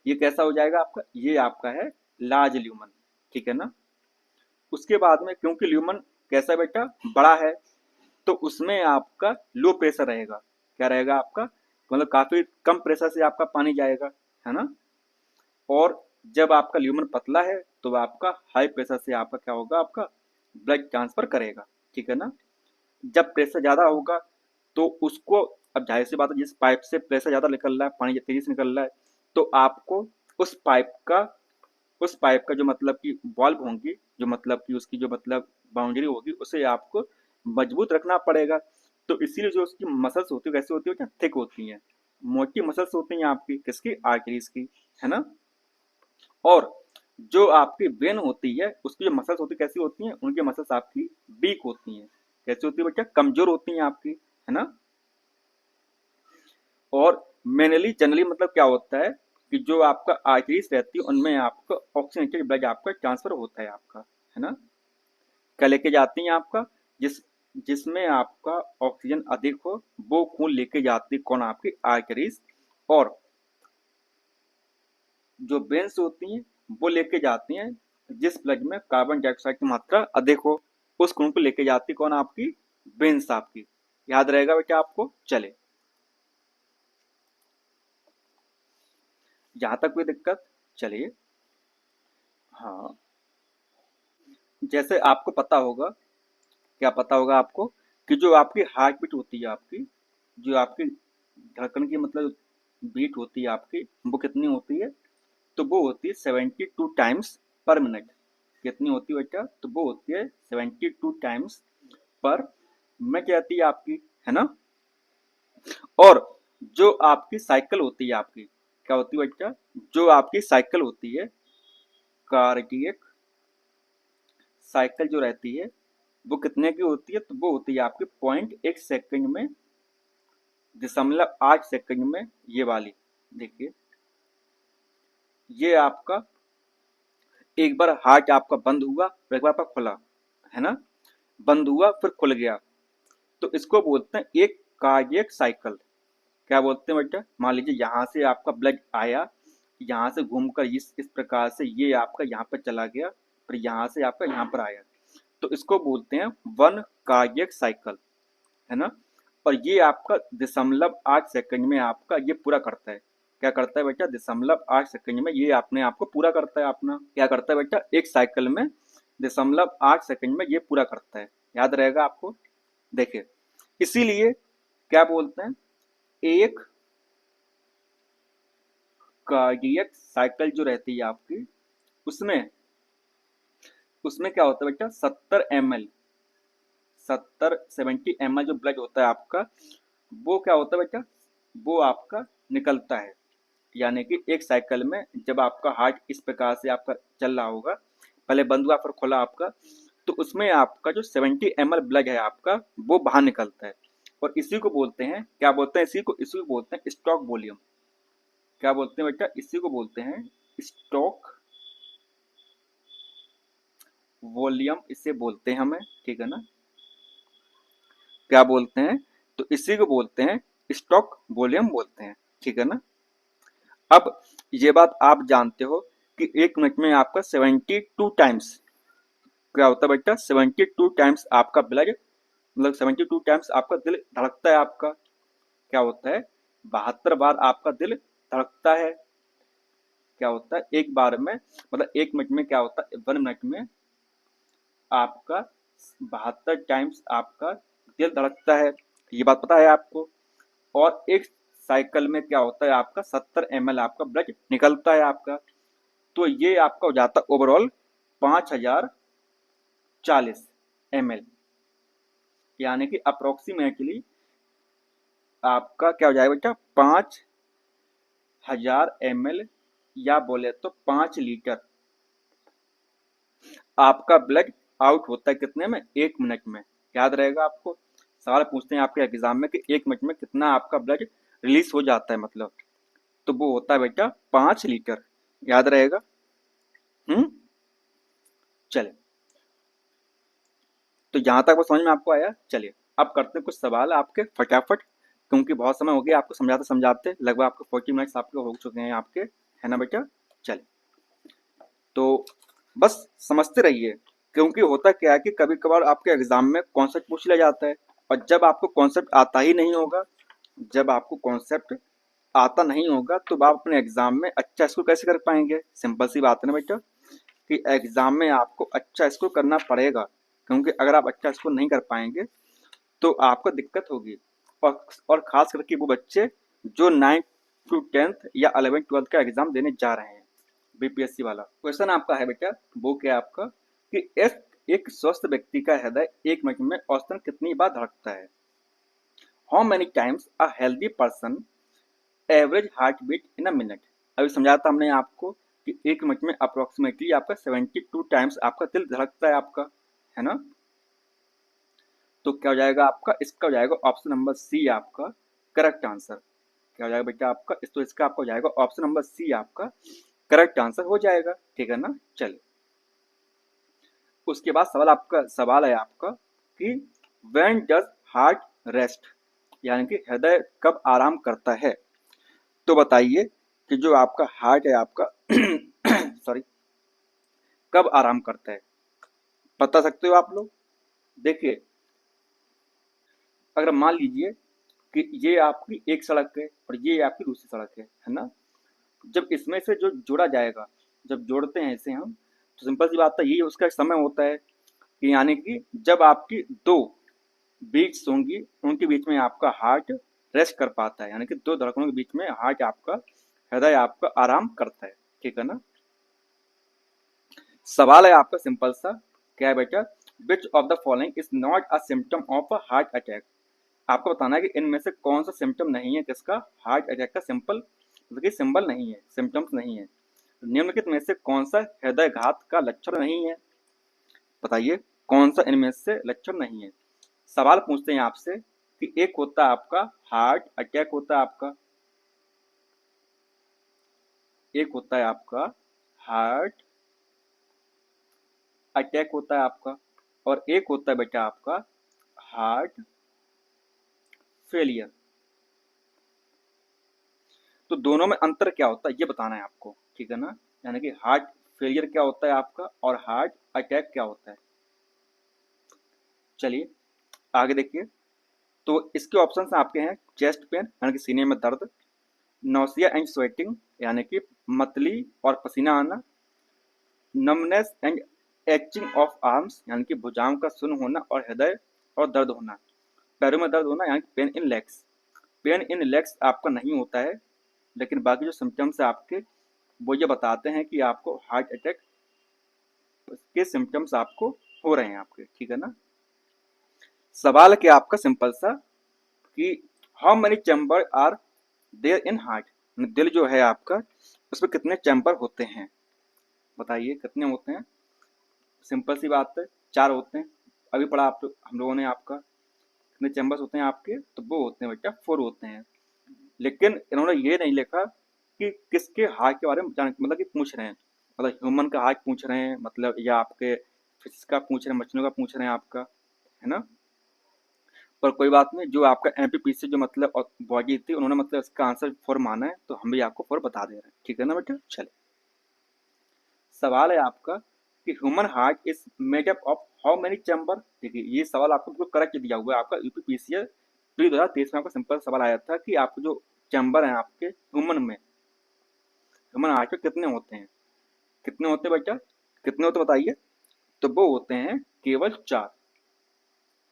ये कैसा हो जाएगा आपका? ये आपका है लार्ज ल्यूमन, ठीक है ना। उसके बाद में क्योंकि ल्यूमन कैसा है बेटा, बड़ा है, तो उसमें आपका लो प्रेशर रहेगा। क्या रहेगा आपका, मतलब काफी कम प्रेशर से आपका पानी जाएगा, है ना। और जब आपका ल्यूमन पतला है तो आपका हाई प्रेशर से आपका क्या होगा, आपका ब्लड ट्रांसफर करेगा, ठीक है ना। जब प्रेशर ज्यादा होगा तो उसको, अब जाहिर सी बात है, जिस पाइप से प्रेशर ज्यादा निकल रहा है, पानी तेजी से निकल रहा है, तो आपको उस पाइप का उस पाइप का जो मतलब कि वॉल्व होंगी, जो मतलब कि उसकी जो मतलब बाउंड्री होगी, उसे आपको मजबूत रखना पड़ेगा। तो इसीलिए जो उसकी मसल्स होती है कैसी होती है, थिक होती हैं, मोटी मसल्स होती हैं आपकी, किसकी, आर्टरीज की, है ना। और जो आपकी वेन होती है उसकी जो मसल्स होती है कैसी होती हैं, उनकी मसल्स आपकी वीक होती हैं। कैसी होती है बेटा, कमजोर होती हैं आपकी, है ना। और मेनली जनरली मतलब क्या होता है कि जो आपका आर्टरीज रहती है उनमें आपका ऑक्सीजनेटेड ब्लड आपका ट्रांसफर होता है आपका, है ना। क्या लेके जाती हैं आपका, जिस जिसमें आपका ऑक्सीजन अधिक हो वो खून लेके जाती है, कौन, आपकी आर्टरीज। और जो वेन्स होती हैं वो लेके जाती हैं जिस ब्लड में कार्बन डाइऑक्साइड की मात्रा अधिक हो, उस खून को लेके जाती कौन, आपकी वेन्स आपकी। याद रहेगा बेटा आपको, चले। जहां तक कोई दिक्कत, चलिए। हाँ, जैसे आपको पता होगा, क्या पता होगा आपको, कि जो आपकी हार्ट बीट होती है आपकी, जो आपकी धड़कन की मतलब बीट होती है आपकी, वो कितनी होती है, तो वो होती है 72 टाइम्स पर मिनट। कितनी होती है बेटा, तो वो होती है 72 टाइम्स पर मिनट रहती है आपकी, है ना। और जो आपकी साइकिल होती है आपकी, क्या होती है बेटा, जो आपकी साइकिल होती है, कार्डियक साइकिल जो रहती है, वो कितने की होती है, तो वो होती है आपकी 0.1 सेकंड में, 0.8 सेकंड में, ये वाली। देखिए, ये आपका एक बार हार्ट आपका बंद हुआ, फिर एक बार आपका खुला, है ना, बंद हुआ फिर खुल गया, तो इसको बोलते हैं एक कार्डियक साइकिल। क्या बोलते हैं बेटा, मान लीजिए यहाँ से आपका ब्लड आया, यहाँ से घूमकर इस प्रकार से ये आपका यहाँ पर चला गया, फिर यहाँ से आपका यहाँ पर आया, तो इसको बोलते हैं 1 कार्डियक साइकिल, है ना। और ये आपका 0.8 सेकंड में आपका ये पूरा करता है। क्या करता है बेटा, 0.8 सेकंड में ये अपने आप को पूरा करता है अपना। क्या करता है बेटा, एक साइकिल में 0.8 सेकंड में ये पूरा करता है। याद रहेगा आपको। देखिए, इसीलिए क्या बोलते हैं, एक कार्डियक साइकिल जो रहती है आपकी, उसमें उसमें क्या होता है बेटा, 70 ml, 70 जो ब्लड होता है आपका, वो क्या होता है बेटा, वो आपका निकलता है। यानी कि एक साइकिल में जब आपका हार्ट इस प्रकार से आपका चल रहा होगा, पहले बंद हुआ फिर खुला आपका, तो उसमें आपका जो 70 ml ब्लड है आपका, वो बाहर निकलता है। और इसी को बोलते हैं, क्या बोलते हैं, इसी को बोलते हैं स्टॉक वॉल्यूम। क्या बोलते हैं बेटा, इसी को बोलते हैं स्टॉक वॉल्यूम, इसे बोलते हैं हमें, ठीक है ना। क्या बोलते हैं, तो इसी को बोलते हैं स्टॉक वॉल्यूम बोलते हैं, ठीक है ना। अब ये बात आप जानते हो कि 1 मिनट में आपका 72 टाइम्स, क्या होता है बेटा, 72 टाइम्स आपका ब्लड, मतलब 72 टाइम्स आपका दिल धड़कता है आपका। क्या होता है, 72 बार आपका दिल धड़कता है। क्या होता है, एक बार में, मतलब 1 मिनट में क्या होता है, 1 मिनट में आपका 72 टाइम्स आपका दिल धड़कता है। ये बात पता है आपको। और एक साइकिल में क्या होता है, आपका 70 ml आपका ब्लड निकलता है आपका। तो ये आपका हो जाता है ओवरऑल 5040 ml, यानी कि अप्रोक्सीमेटली आपका क्या हो जाएगा बेटा, 5000 ml, या बोले तो 5 लीटर आपका ब्लड आउट होता है कितने में, 1 मिनट में। याद रहेगा आपको, सवाल पूछते हैं आपके एग्जाम में कि 1 मिनट में कितना आपका ब्लड रिलीज हो जाता है, मतलब, तो वो होता है बेटा 5 लीटर। याद रहेगा। चले, तो यहाँ तक वो समझ में आपको आया। चलिए, अब करते हैं कुछ सवाल आपके फटाफट, क्योंकि बहुत समय हो गया आपको समझाते समझाते, लगभग आपके 40 मिनट्स आपके हो चुके हैं आपके, है ना बेटा। चलिए, तो बस समझते रहिए क्योंकि होता क्या है कि कभी कभार आपके एग्जाम में कॉन्सेप्ट पूछ लिया जाता है, और जब आपको कॉन्सेप्ट आता ही नहीं होगा, जब आपको कॉन्सेप्ट आता नहीं होगा तो आप अपने एग्जाम में अच्छा स्कोर कैसे कर पाएंगे। सिंपल सी बात है ना बेटा, कि एग्जाम में आपको अच्छा स्कोर करना पड़ेगा, क्योंकि अगर आप अच्छा स्कोर नहीं कर पाएंगे तो आपको दिक्कत होगी। और खास करके वो बच्चे जो 9th to 10th या 11th-12th का एग्जाम देने जा रहे हैं, बीपीएससी वाला। क्वेश्चन आपका है बेटा, वो क्या है आपका, कि एक स्वस्थ व्यक्ति का हृदय 1 मिनट में औसतन कितनी बार धड़कता है। How many times a healthy person average heart beat in a minute. अभी समझाया था हमने आपको कि 1 मिनट में अप्रोक्सीमेटली आपका 72 टाइम्स आपका दिल धड़कता है आपका, है ना। तो क्या हो जाएगा आपका, इसका हो जाएगा ऑप्शन नंबर सी आपका करेक्ट आंसर। क्या हो जाएगा बेटा आपका, इस तो इसका आपका हो जाएगा ऑप्शन नंबर सी आपका करेक्ट आंसर हो जाएगा, ठीक है ना। चलिए उसके बाद सवाल है आपका कि व्हेन डज हार्ट रेस्ट, यानी कि हृदय कब आराम करता है। तो बताइए कि जो आपका हार्ट है आपका सॉरी, कब आराम करता है, बता सकते हो आप लोग। देखिए, अगर मान लीजिए कि ये आपकी एक सड़क है और ये आपकी दूसरी सड़क है ना। जब इसमें से जो जोड़ा जाएगा, जब जोड़ते हैं इसे हम, तो सिंपल सी बात है, यही उसका समय होता है कि यानी कि जब आपकी दो बीट्स होंगी उनके बीच में आपका हार्ट रेस्ट कर पाता है, यानी कि दो धड़कनों के बीच में हार्ट आपका, हृदय आपका आराम करता है, ठीक है ना। सवाल है आपका सिंपल सा, क्या है बेटा, विच of the following is not a symptom of a heart attack. आपको बताना है कि इनमें से कौन सा सिम्टम नहीं है, किसका, हार्ट अटैक का सिंबल नहीं है, सिम्टम्स नहीं है। निम्नलिखित में से कौन सा हृदयघात का लक्षण नहीं है, बताइए कौन सा इनमें से लक्षण नहीं है। सवाल पूछते हैं आपसे कि एक होता है आपका हार्ट अटैक होता है आपका, एक होता है आपका हार्ट अटैक होता है आपका, और एक होता है बेटा आपका हार्ट फेलियर। तो दोनों में अंतर क्या होता है ये बताना है आपको, ठीक है ना। यानी कि हार्ट फेलियर क्या होता है आपका और हार्ट अटैक क्या होता है। चलिए आगे देखिए, तो इसके ऑप्शन आपके हैं चेस्ट पेन यानी कि सीने में दर्द, नौसिया एंड स्वेटिंग यानी कि मतली और पसीना आना, numbness and etching of arms यानी कि भुजाओं का सुन्न होना और हृदय और दर्द होना, पैरों में दर्द होना यानी कि pain in legs. Pain in legs आपका नहीं होता है, लेकिन बाकी जो सिम्टम्स है आपके वो ये बताते हैं कि आपको हार्ट अटैक के सिम्टम्स आपको हो रहे हैं आपके, ठीक है ना। सवाल क्या आपका सिंपल सा कि how many chamber are there in heart, दिल जो है आपका उसमें कितने चैम्बर होते हैं, बताइए कितने होते हैं। सिंपल सी बात है, 4 होते हैं। अभी पढ़ा हम लोगों ने आपका कितने चैम्बर्स होते हैं आपके, तो वो होते हैं बेटा 4 होते हैं। लेकिन इन्होंने ये नहीं लिखा कि किसके हार्ट के बारे में मतलब कि पूछ रहे हैं, मतलब ह्यूमन का हार्ट पूछ रहे हैं, मतलब या आपके फिश का पूछ रहे हैं, मछलियों का पूछ रहे हैं आपका, है ना। पर कोई बात नहीं, जो आपका एमपीपीसी जो मतलब बॉडी थी उन्होंने मतलब इसका आंसर 4 माना है, तो हम भी आपको 4 बता दे रहे हैं, ठीक है ना बेटा। चले सवाल है आपका कि human heart is made up of how many chamber. देखिए ये सवाल आपको बिल्कुल करेक्ट दिया हुआ है आपका यूपीपीसीएल प्री 2023 में आपका सिंपल सवाल आया था कि आपको जो चैम्बर हैं आपके ह्यूमन में, ह्यूमन हार्ट में कितने होते हैं, कितने होते हैं बेटा, कितने होते बताइए। तो वो होते हैं केवल 4,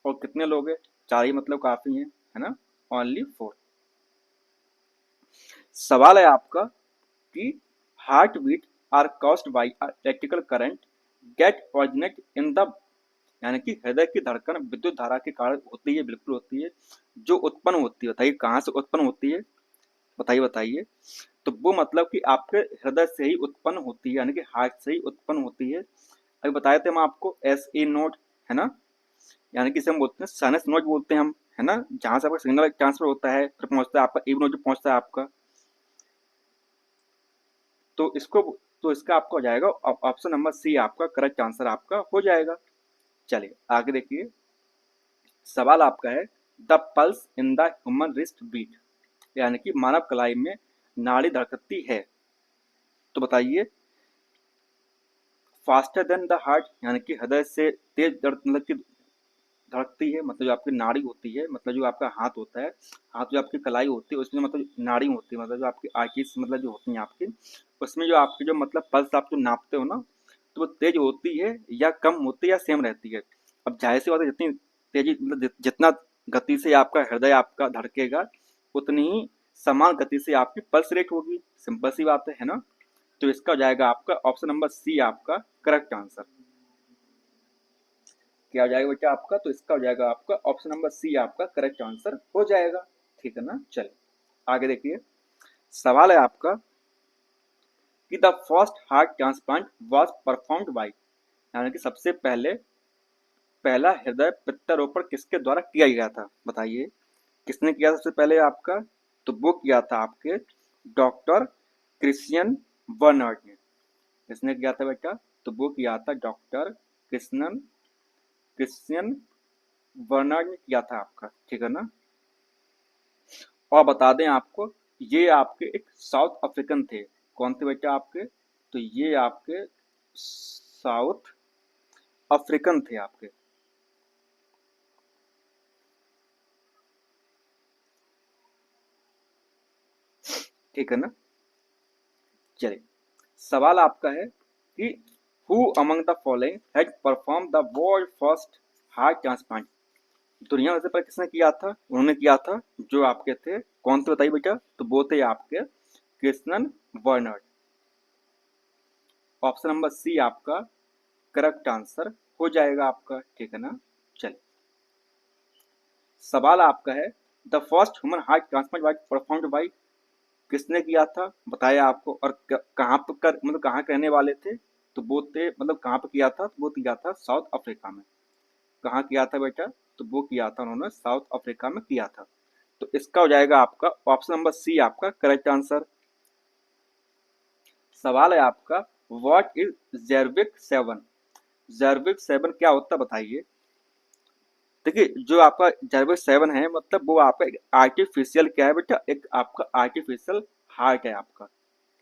और कितने लोग हैं, 4 ही मतलब काफी हैं, है ना, ओनली 4। सवाल है आपका कि heart beat are caused by electrical current get originate in the, यानी कि हृदय की धड़कन विद्युत धारा के कारण होती है, बिल्कुल होती है। जो उत्पन्न होती है बताइए कहाँ से उत्पन्न होती है, बताइए बताइए। तो वो मतलब कि आपके हृदय से ही उत्पन्न होती है, यानी कि हार्ट से ही उत्पन्न होती है। अभी बताए थे हम आपको एस ए नोड, है ना, यानी कि इसे हम बोलते हैं साइनस नोड बोलते हैं हम, है ना, जहाँ से आपका सिग्नल ट्रांसफर होता है फिर पहुंचता है आपका ए नोड पहुंचता है आपका। तो इसको, तो इसका आपका हो जाएगा ऑप्शन नंबर सी आपका करेक्ट आंसर आपका हो जाएगा। चलिए आगे देखिए, सवाल आपका है the pulse in the human wrist beat, यानी कि मानव कलाई में नाड़ी धड़कती है। तो बताइए फास्टर देन द हार्ट, यानी कि हृदय से तेज मतलब कि धड़कती है, मतलब जो आपकी नाड़ी होती है, मतलब जो आपका हाथ होता है, हाथ जो आपकी कलाई होती है उसमें मतलब नाड़ी होती है, मतलब जो आपकी आर्टरीज मतलब जो होती हैं आपकी, उसमें जो आपकी जो मतलब पल्स आप जो नापते हो ना, तो वो तेज होती है या कम होती है या सेम रहती है। अब जाहिर सी बात है, जितनी तेजी मतलब जितना गति से आपका हृदय आपका धड़केगा, उतनी ही समान गति से आपकी पल्स रेट होगी। सिंपल सी बात है ना। तो इसका हो जाएगा आपका ऑप्शन नंबर सी आपका करेक्ट आंसर। क्या हो जाएगा बेटा आपका? तो इसका हो जाएगा आपका ऑप्शन नंबर सी आपका करेक्ट आंसर हो जाएगा। ठीक है ना। चलिए आगे देखिए, सवाल है आपका कि the first heart transplant was performed by, यानी कि सबसे पहले पहला हृदय प्रत्यारोपण किसके द्वारा किया गया था, बताइए किसने किया सबसे पहले आपका? तो वो किया था आपके डॉक्टर क्रिश्चियन बर्नार्ड ने। किसने किया था बेटा? तो वो किया था डॉक्टर क्रिश्चियन क्रिश्चियन बर्नार्ड ने किया था आपका। ठीक है ना। और बता दें आपको, ये आपके एक साउथ अफ्रीकन थे। कौन थे बेटा आपके? तो ये आपके साउथ अफ्रीकन थे आपके। ठीक है ना। चलिए सवाल आपका है कि who among the following has perform the world first heart transplant, दुनिया में से पहले किसने किया था? उन्होंने किया था जो आपके थे, कौन थे बताइए बेटा? तो वो थे आपके Christian Barnard. Option number C आपका करेक्ट आंसर हो जाएगा आपका। ठीक है ना। चलिए सवाल आपका है the first human heart transplant was performed by, किसने किया था बताया आपको, और कहाँ पर कर मतलब कहाँ कहने वाले थे? तो वो थे मतलब कहाँ पर किया था? तो वो किया था साउथ अफ्रीका में। कहाँ किया था बेटा? तो वो किया था उन्होंने साउथ अफ्रीका में किया था। तो इसका हो जाएगा आपका ऑप्शन नंबर सी आपका करेक्ट आंसर। सवाल है आपका व्हाट इज जेर्विक 7, जेर्विक 7 क्या होता है बताइए? देखिए जो आपका जेर्विक 7 है, मतलब वो आपका एक आर्टिफिशियल क्या है बेटा? एक आपका आर्टिफिशियल हार्ट है आपका।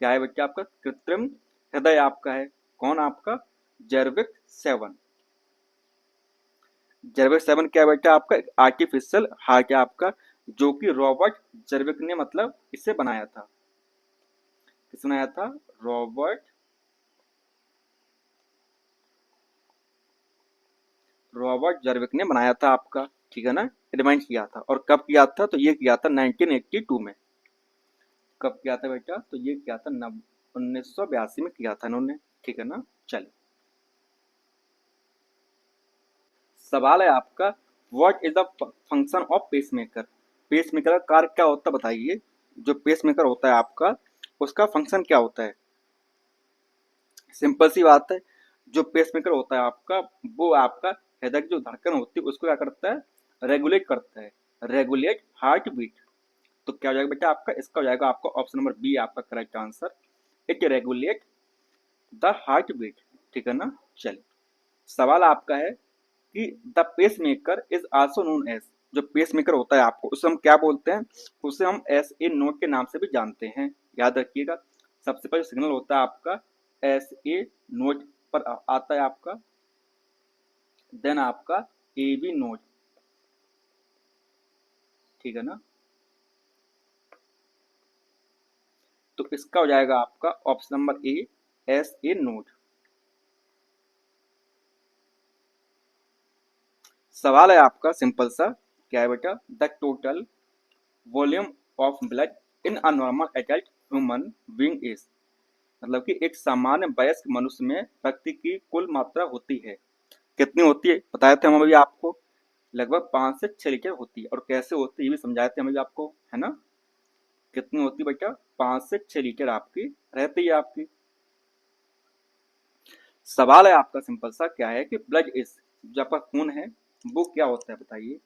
क्या है बेटा? आपका कृत्रिम हृदय आपका है। कौन आपका? जेर्विक 7। जेर्विक 7 क्या है बेटा? आपका एक आर्टिफिशियल हार्ट है आपका, जो कि रॉबर्ट जेर्विक ने मतलब इसे बनाया था। किसने बनाया था? रॉबर्ट जर्विक ने बनाया था आपका। ठीक है ना। रिमाइंड किया था, और कब किया था? तो ये किया था 1982 में। कब किया था बेटा? तो ये किया था 1982 में किया था इन्होंने। ठीक है ना। चलिए सवाल है आपका what is the function of pacemaker, pacemaker का कार्य क्या होता है बताइए? जो पेसमेकर होता है आपका, उसका फंक्शन क्या होता है? सिंपल सी बात है, जो पेसमेकर होता है आपका, वो आपका हृदय की जो धड़कन होती है उसको क्या करता है? रेगुलेट करता है, रेगुलेट हार्ट बीट। तो क्या हो जाएगा बेटा आपका? इसका हो जाएगा आपका ऑप्शन नंबर बी आपका correct answer. It regulate the heart beat. ठीक है ना। चलिए सवाल आपका है कि the pace maker is also known as, जो पेस मेकर होता है आपको उसे हम क्या बोलते हैं? उसे हम एस ए नोड के नाम से भी जानते हैं। याद रखिएगा, सबसे पहले सिग्नल होता है आपका एस ए नोड पर आता है आपका, देन आपका ए बी नोड। ठीक है ना। तो इसका हो जाएगा आपका option number A S A node. सवाल है आपका सिंपल सा, क्या है बेटा? The total volume of blood in a normal adult human being is, मतलब कि एक सामान्य वयस्क मनुष्य में रक्त की कुल मात्रा होती है, कितनी होती है बताए थे हम अभी आपको? लगभग 5 से 6 लीटर होती है। और कैसे होती है ये भी समझाए थे हम अभी आपको, है ना। कितनी होती है बेटा? 5 से 6 लीटर आपकी रहती है आपकी। सवाल है आपका सिंपल सा, क्या है कि ब्लड इज, जो आपका खून है वो क्या होता है बताइए?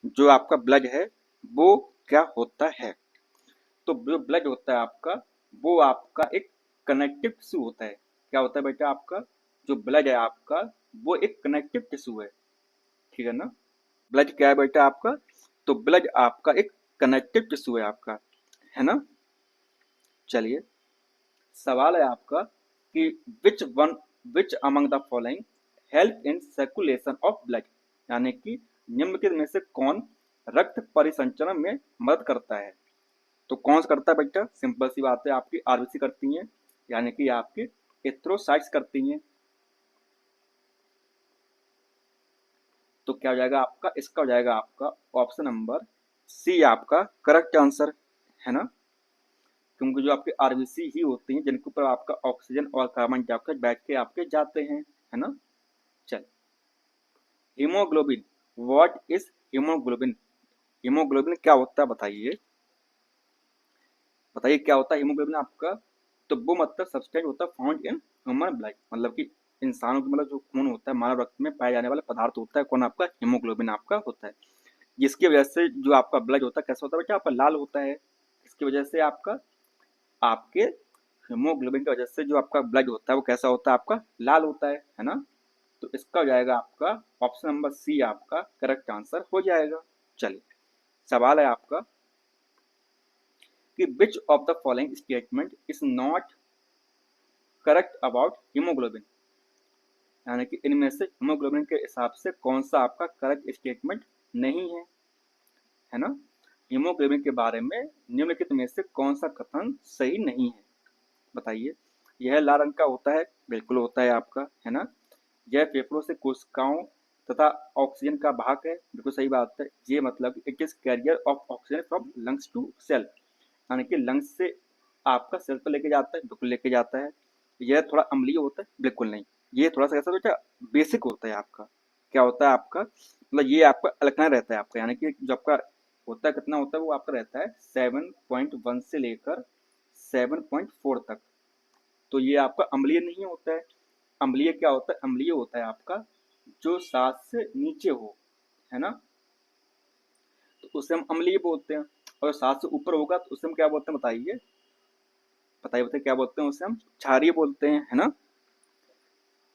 जो आपका ब्लड है वो क्या होता है? तो जो ब्लड होता है आपका, वो आपका एक कनेक्टिव टिश्यू होता है। क्या होता है बेटा आपका? जो ब्लड है आपका, वो एक कनेक्टिव टिश्यू है। ठीक है ना। ब्लड क्या है बेटा आपका? तो ब्लड आपका एक कनेक्टिव टिश्यू है आपका, है ना। चलिए सवाल है आपका कि which one which among the following help in circulation of blood, यानी कि निम्नलिखित में से कौन रक्त परिसंचरण में मदद करता है। तो कौन सा करता है बेटा, सिंपल सी बात है, आपकी आरबीसी करती हैं, यानी कि आपकी एथ्रोसाइट्स करती हैं। तो क्या हो जाएगा आपका, इसका हो जाएगा आपका ऑप्शन नंबर सी आपका करेक्ट आंसर, है ना। क्योंकि जो आपके आरबीसी ही होती हैं जिनके ऊपर आपका ऑक्सीजन और कार्बन डाइऑक्साइड बैठ के आपके जाते हैं, है ना। चल, haemoglobin, what is haemoglobin, haemoglobin क्या होता है बताइए, बताइए क्या होता है हीमोग्लोबिन आपका। तो वो मतलब सब्सटेंस होता है फाउंड इन ह्यूमन ब्लड, मतलब कि इंसानों के मतलब जो खून होता है, मानव रक्त में पाए जाने वाला पदार्थ होता है, कौन आपका, हीमोग्लोबिन आपका होता है। जिसकी वजह से जो आपका ब्लड होता है कैसा होता है बेटा, आपका लाल होता है। इसकी वजह से आपका, आपके हीमोग्लोबिन की वजह से जो आपका ब्लड होता है वो कैसा होता है, आपका लाल होता है ना। तो इसका हो जाएगा आपका ऑप्शन नंबर सी आपका करेक्ट आंसर हो जाएगा। चलिए, सवाल है आपका कि which of the following statement is not correct about haemoglobin, यानी कि इनमें से हीमोग्लोबिन के हिसाब से कौन सा आपका करेक्ट स्टेटमेंट नहीं है ना। हीमोग्लोबिन के बारे में निम्नलिखित में से कौन सा कथन सही नहीं है, बताइए। यह लाल रंग का होता है, बिल्कुल होता है आपका, है ना। यह फेफड़ों से कोशिकाओं तथा ऑक्सीजन का वाहक है, बिल्कुल सही बात है। ये मतलब it is carrier of oxygen from lungs to cell, यानी कि लंग्स से आपका सेल पर लेके जाता है, बिल्कुल लेके जाता है। यह थोड़ा अम्लीय होता है, बिल्कुल नहीं। ये थोड़ा सा कैसा बेटा बेसिक होता है आपका, क्या होता है आपका, मतलब ये आपका अल्कलाइन रहता है आपका, यानी कि जो आपका होता है कितना होता है वो आपका रहता है 7.1 से लेकर 7.4 तक। तो ये आपका अम्लीय नहीं होता है। अम्लीय क्या होता है, अम्लीय होता है आपका जो 7 से नीचे हो, है ना, तो उसे हम अम्लीय बोलते हैं। और 7 से ऊपर होगा तो उसे हम क्या बोलते हैं बताइए, बताइए बताइए क्या बोलते हैं, उसे हम क्षारीय बोलते हैं, है ना।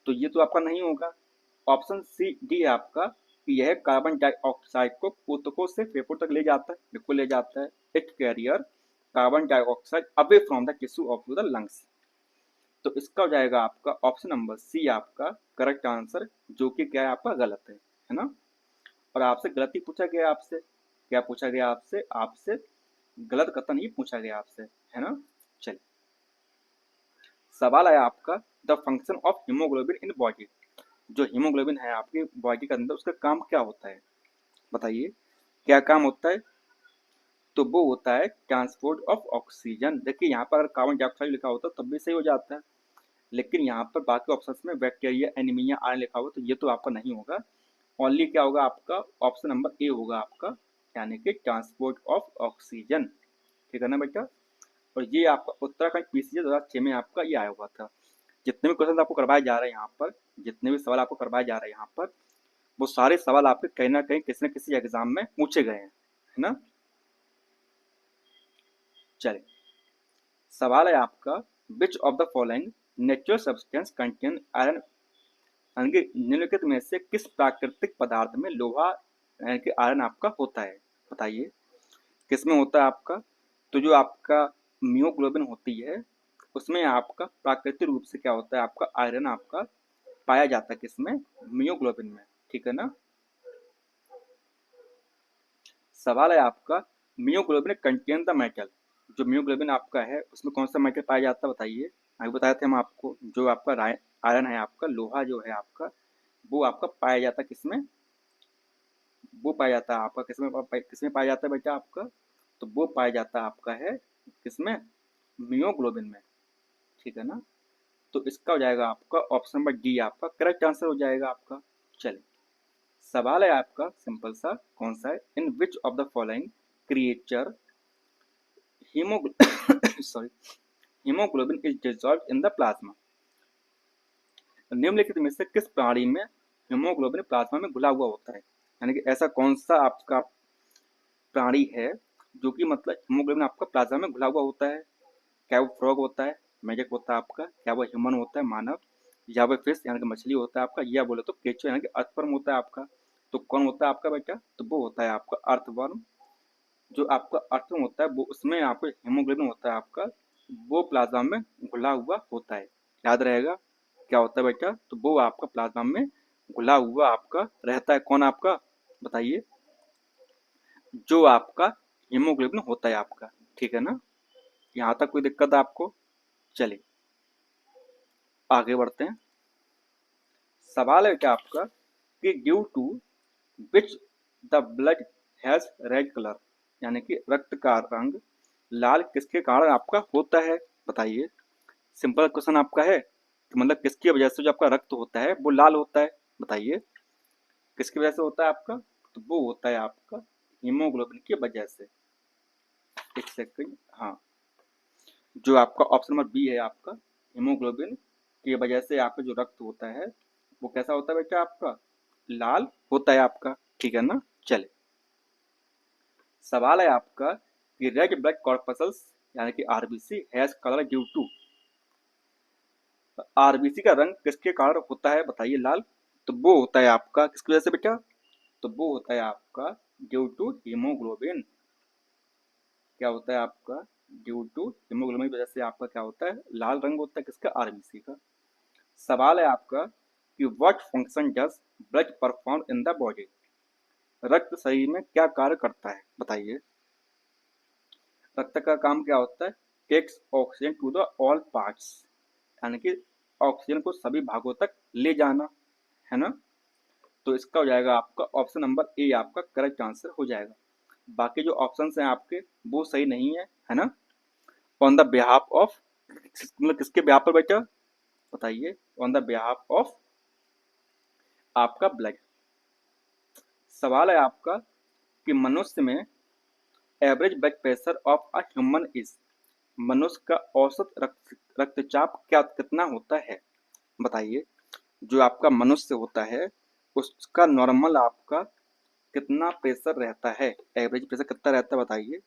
तो ये तो आपका नहीं होगा। ऑप्शन सी डी है आपका कि यह कार्बन डाइऑक्साइड को ऊतकों से फेफड़ों तक ले जाता है, बिल्कुल ले जाता है। It carrier carbon dioxide away from the tissue of the lungs. तो इसका हो जाएगा आपका ऑप्शन नंबर सी आपका करेक्ट आंसर, जो कि क्या है आपका गलत है ना। और आपसे गलत ही पूछा गया, आपसे क्या पूछा गया, आपसे आपसे गलत कथन ही पूछा गया आपसे, है ना। चलिए, सवाल है आपका the function of haemoglobin in body, जो हीमोग्लोबिन है आपकी बॉडी के अंदर उसका काम क्या होता है, बताइए क्या काम होता है। तो वो होता है ट्रांसपोर्ट ऑफ ऑक्सीजन। देखिए यहाँ पर अगर कार्बन डाइऑक्साइड लिखा होता तब भी सही हो जाता है, लेकिन यहाँ पर बाकी ऑप्शंस में बैक्टीरिया एनीमिया आयरन लिखा हुआ, तो ये तो आपका नहीं होगा। ओनली क्या होगा आपका, ऑप्शन नंबर ए होगा आपका, यानी कि ट्रांसपोर्ट ऑफ ऑक्सीजन, ठीक है ना बेटा। और ये आपका उत्तराखंड पीसीएस 2006 में आपका ये आया हुआ था। जितने भी क्वेश्चन आपको करवाए जा रहे हैं यहाँ पर, जितने भी सवाल आपको करवाए जा रहे हैं यहाँ पर, वो सारे सवाल आपके कहीं ना कहीं किसी न किसी एग्जाम में पूछे गए हैं, है ना। चलिए, सवाल है आपका विच of the following natural substance contain iron, यानी कि निम्नलिखित में से किस प्राकृतिक पदार्थ में लोहा यानी कि आयरन आपका होता है, बताइए किस में होता है आपका। तो जो आपका मियोग्लोबिन होती है उसमें आपका प्राकृतिक रूप से क्या होता है, आपका आयरन आपका पाया जाता है किसमें, मियोग्लोबिन में, ठीक है ना। सवाल है आपका मियोग्लोबिन कंटेन द मेटल, जो मियोग्लोबिन आपका है उसमें कौन सा मेटल पाया जाता है बताइए। अभी बताए थे हम आपको, जो आपका आयरन है आपका, लोहा जो है आपका, वो आपका पाया जाता है किसमें, वो पाया जाता है आपका किसमें पाया जाता है बेटा आपका। तो वो पाया जाता है आपका है किसमें, मियोग्लोबिन में, ठीक है ना। तो इसका हो जाएगा आपका ऑप्शन नंबर डी आपका करेक्ट आंसर हो जाएगा आपका। चलिए, सवाल है आपका सिंपल सा, कौन सा है, in which of the following creature haemoglo sorry haemoglobin is dissolve in the plasma, निम्नलिखित में से किस प्राणी में हीमोग्लोबिन प्लाज्मा में घुला हुआ होता है, यानी कि ऐसा कौन सा आपका प्राणी है जो कि मतलब हीमोग्लोबिन आपका प्लाज्मा में घुला हुआ होता है। क्या वो फ्रॉग होता है, मेजक होता है आपका, क्या वो ह्यूमन होता है मानव, या वो फिश यानी कि मछली होता है आपका, या बोले तो केचुआ यानी कि अर्थवर्म होता है आपका। तो कौन होता है आपका बेटा, तो वो होता है आपका अर्थवर्म। जो आपका अर्थवर्म होता है वो उसमें आपको हीमोग्लोबिन होता है आपका, वो प्लाज्मा में घुला हुआ होता है, याद रहेगा। क्या होता है बेटा, तो वो आपका प्लाज्मा में घुला हुआ आपका रहता है। कौन आपका, बताइए, जो आपका हीमोग्लोबिन होता है आपका। ठीक है ना, यहाँ तक कोई दिक्कत है आपको? चलिए आगे बढ़ते हैं। सवाल है बेटा आपका कि due to which the blood has red colour, यानी कि रक्त का रंग लाल किसके कारण आपका होता है, बताइए। सिंपल क्वेश्चन आपका है कि मतलब किसकी वजह से जो आपका रक्त होता है वो लाल होता है, बताइए किसकी वजह से होता है आपका, तो वो होता है आपका हीमोग्लोबिन की वजह से। एक सेकंड, हाँ, जो आपका ऑप्शन नंबर बी है आपका, हीमोग्लोबिन की वजह से आपका जो रक्त होता है वो कैसा होता है बेटा, आपका लाल होता है आपका। ठीक है ना, चले सवाल है आपका कि रेड ब्लड कॉर्पसल्स यानी कि RBC has colour due to, RBC का रंग किसके कारण होता है, बताइए लाल, तो वो होता है आपका किसकी वजह से बेटा, तो वो होता है आपका ड्यू टू हीमोग्लोबिन। क्या होता है आपका, ड्यू टू हीमोग्लोबिन की वजह से आपका क्या होता है, लाल रंग होता है किसका, आरबीसी का। सवाल है आपका कि what function does blood perform in the body, रक्त शरीर में क्या कार्य करता है, बताइए। रक्त का काम क्या होता है, takes oxygen to the all parts, यानी कि ऑक्सीजन को सभी भागों तक ले जाना, है ना। तो इसका हो जाएगा आपका ऑप्शन नंबर ए आपका करेक्ट आंसर हो जाएगा। बाकी जो ऑप्शंस हैं आपके वो सही नहीं है ना। ऑन द बिहाफ ऑफ, मतलब किसके बिहाफ पर बेटा, बताइए, ऑन द बिहाफ ऑफ आपका ब्लड। सवाल है आपका कि मनुष्य में average blood pressure of a human is, मनुष्य का औसत रक्तचाप क्या कितना होता है, बताइए। जो आपका मनुष्य होता है उसका नॉर्मल आपका कितना प्रेशर रहता है, एवरेज प्रेशर कितना रहता है, बताइए।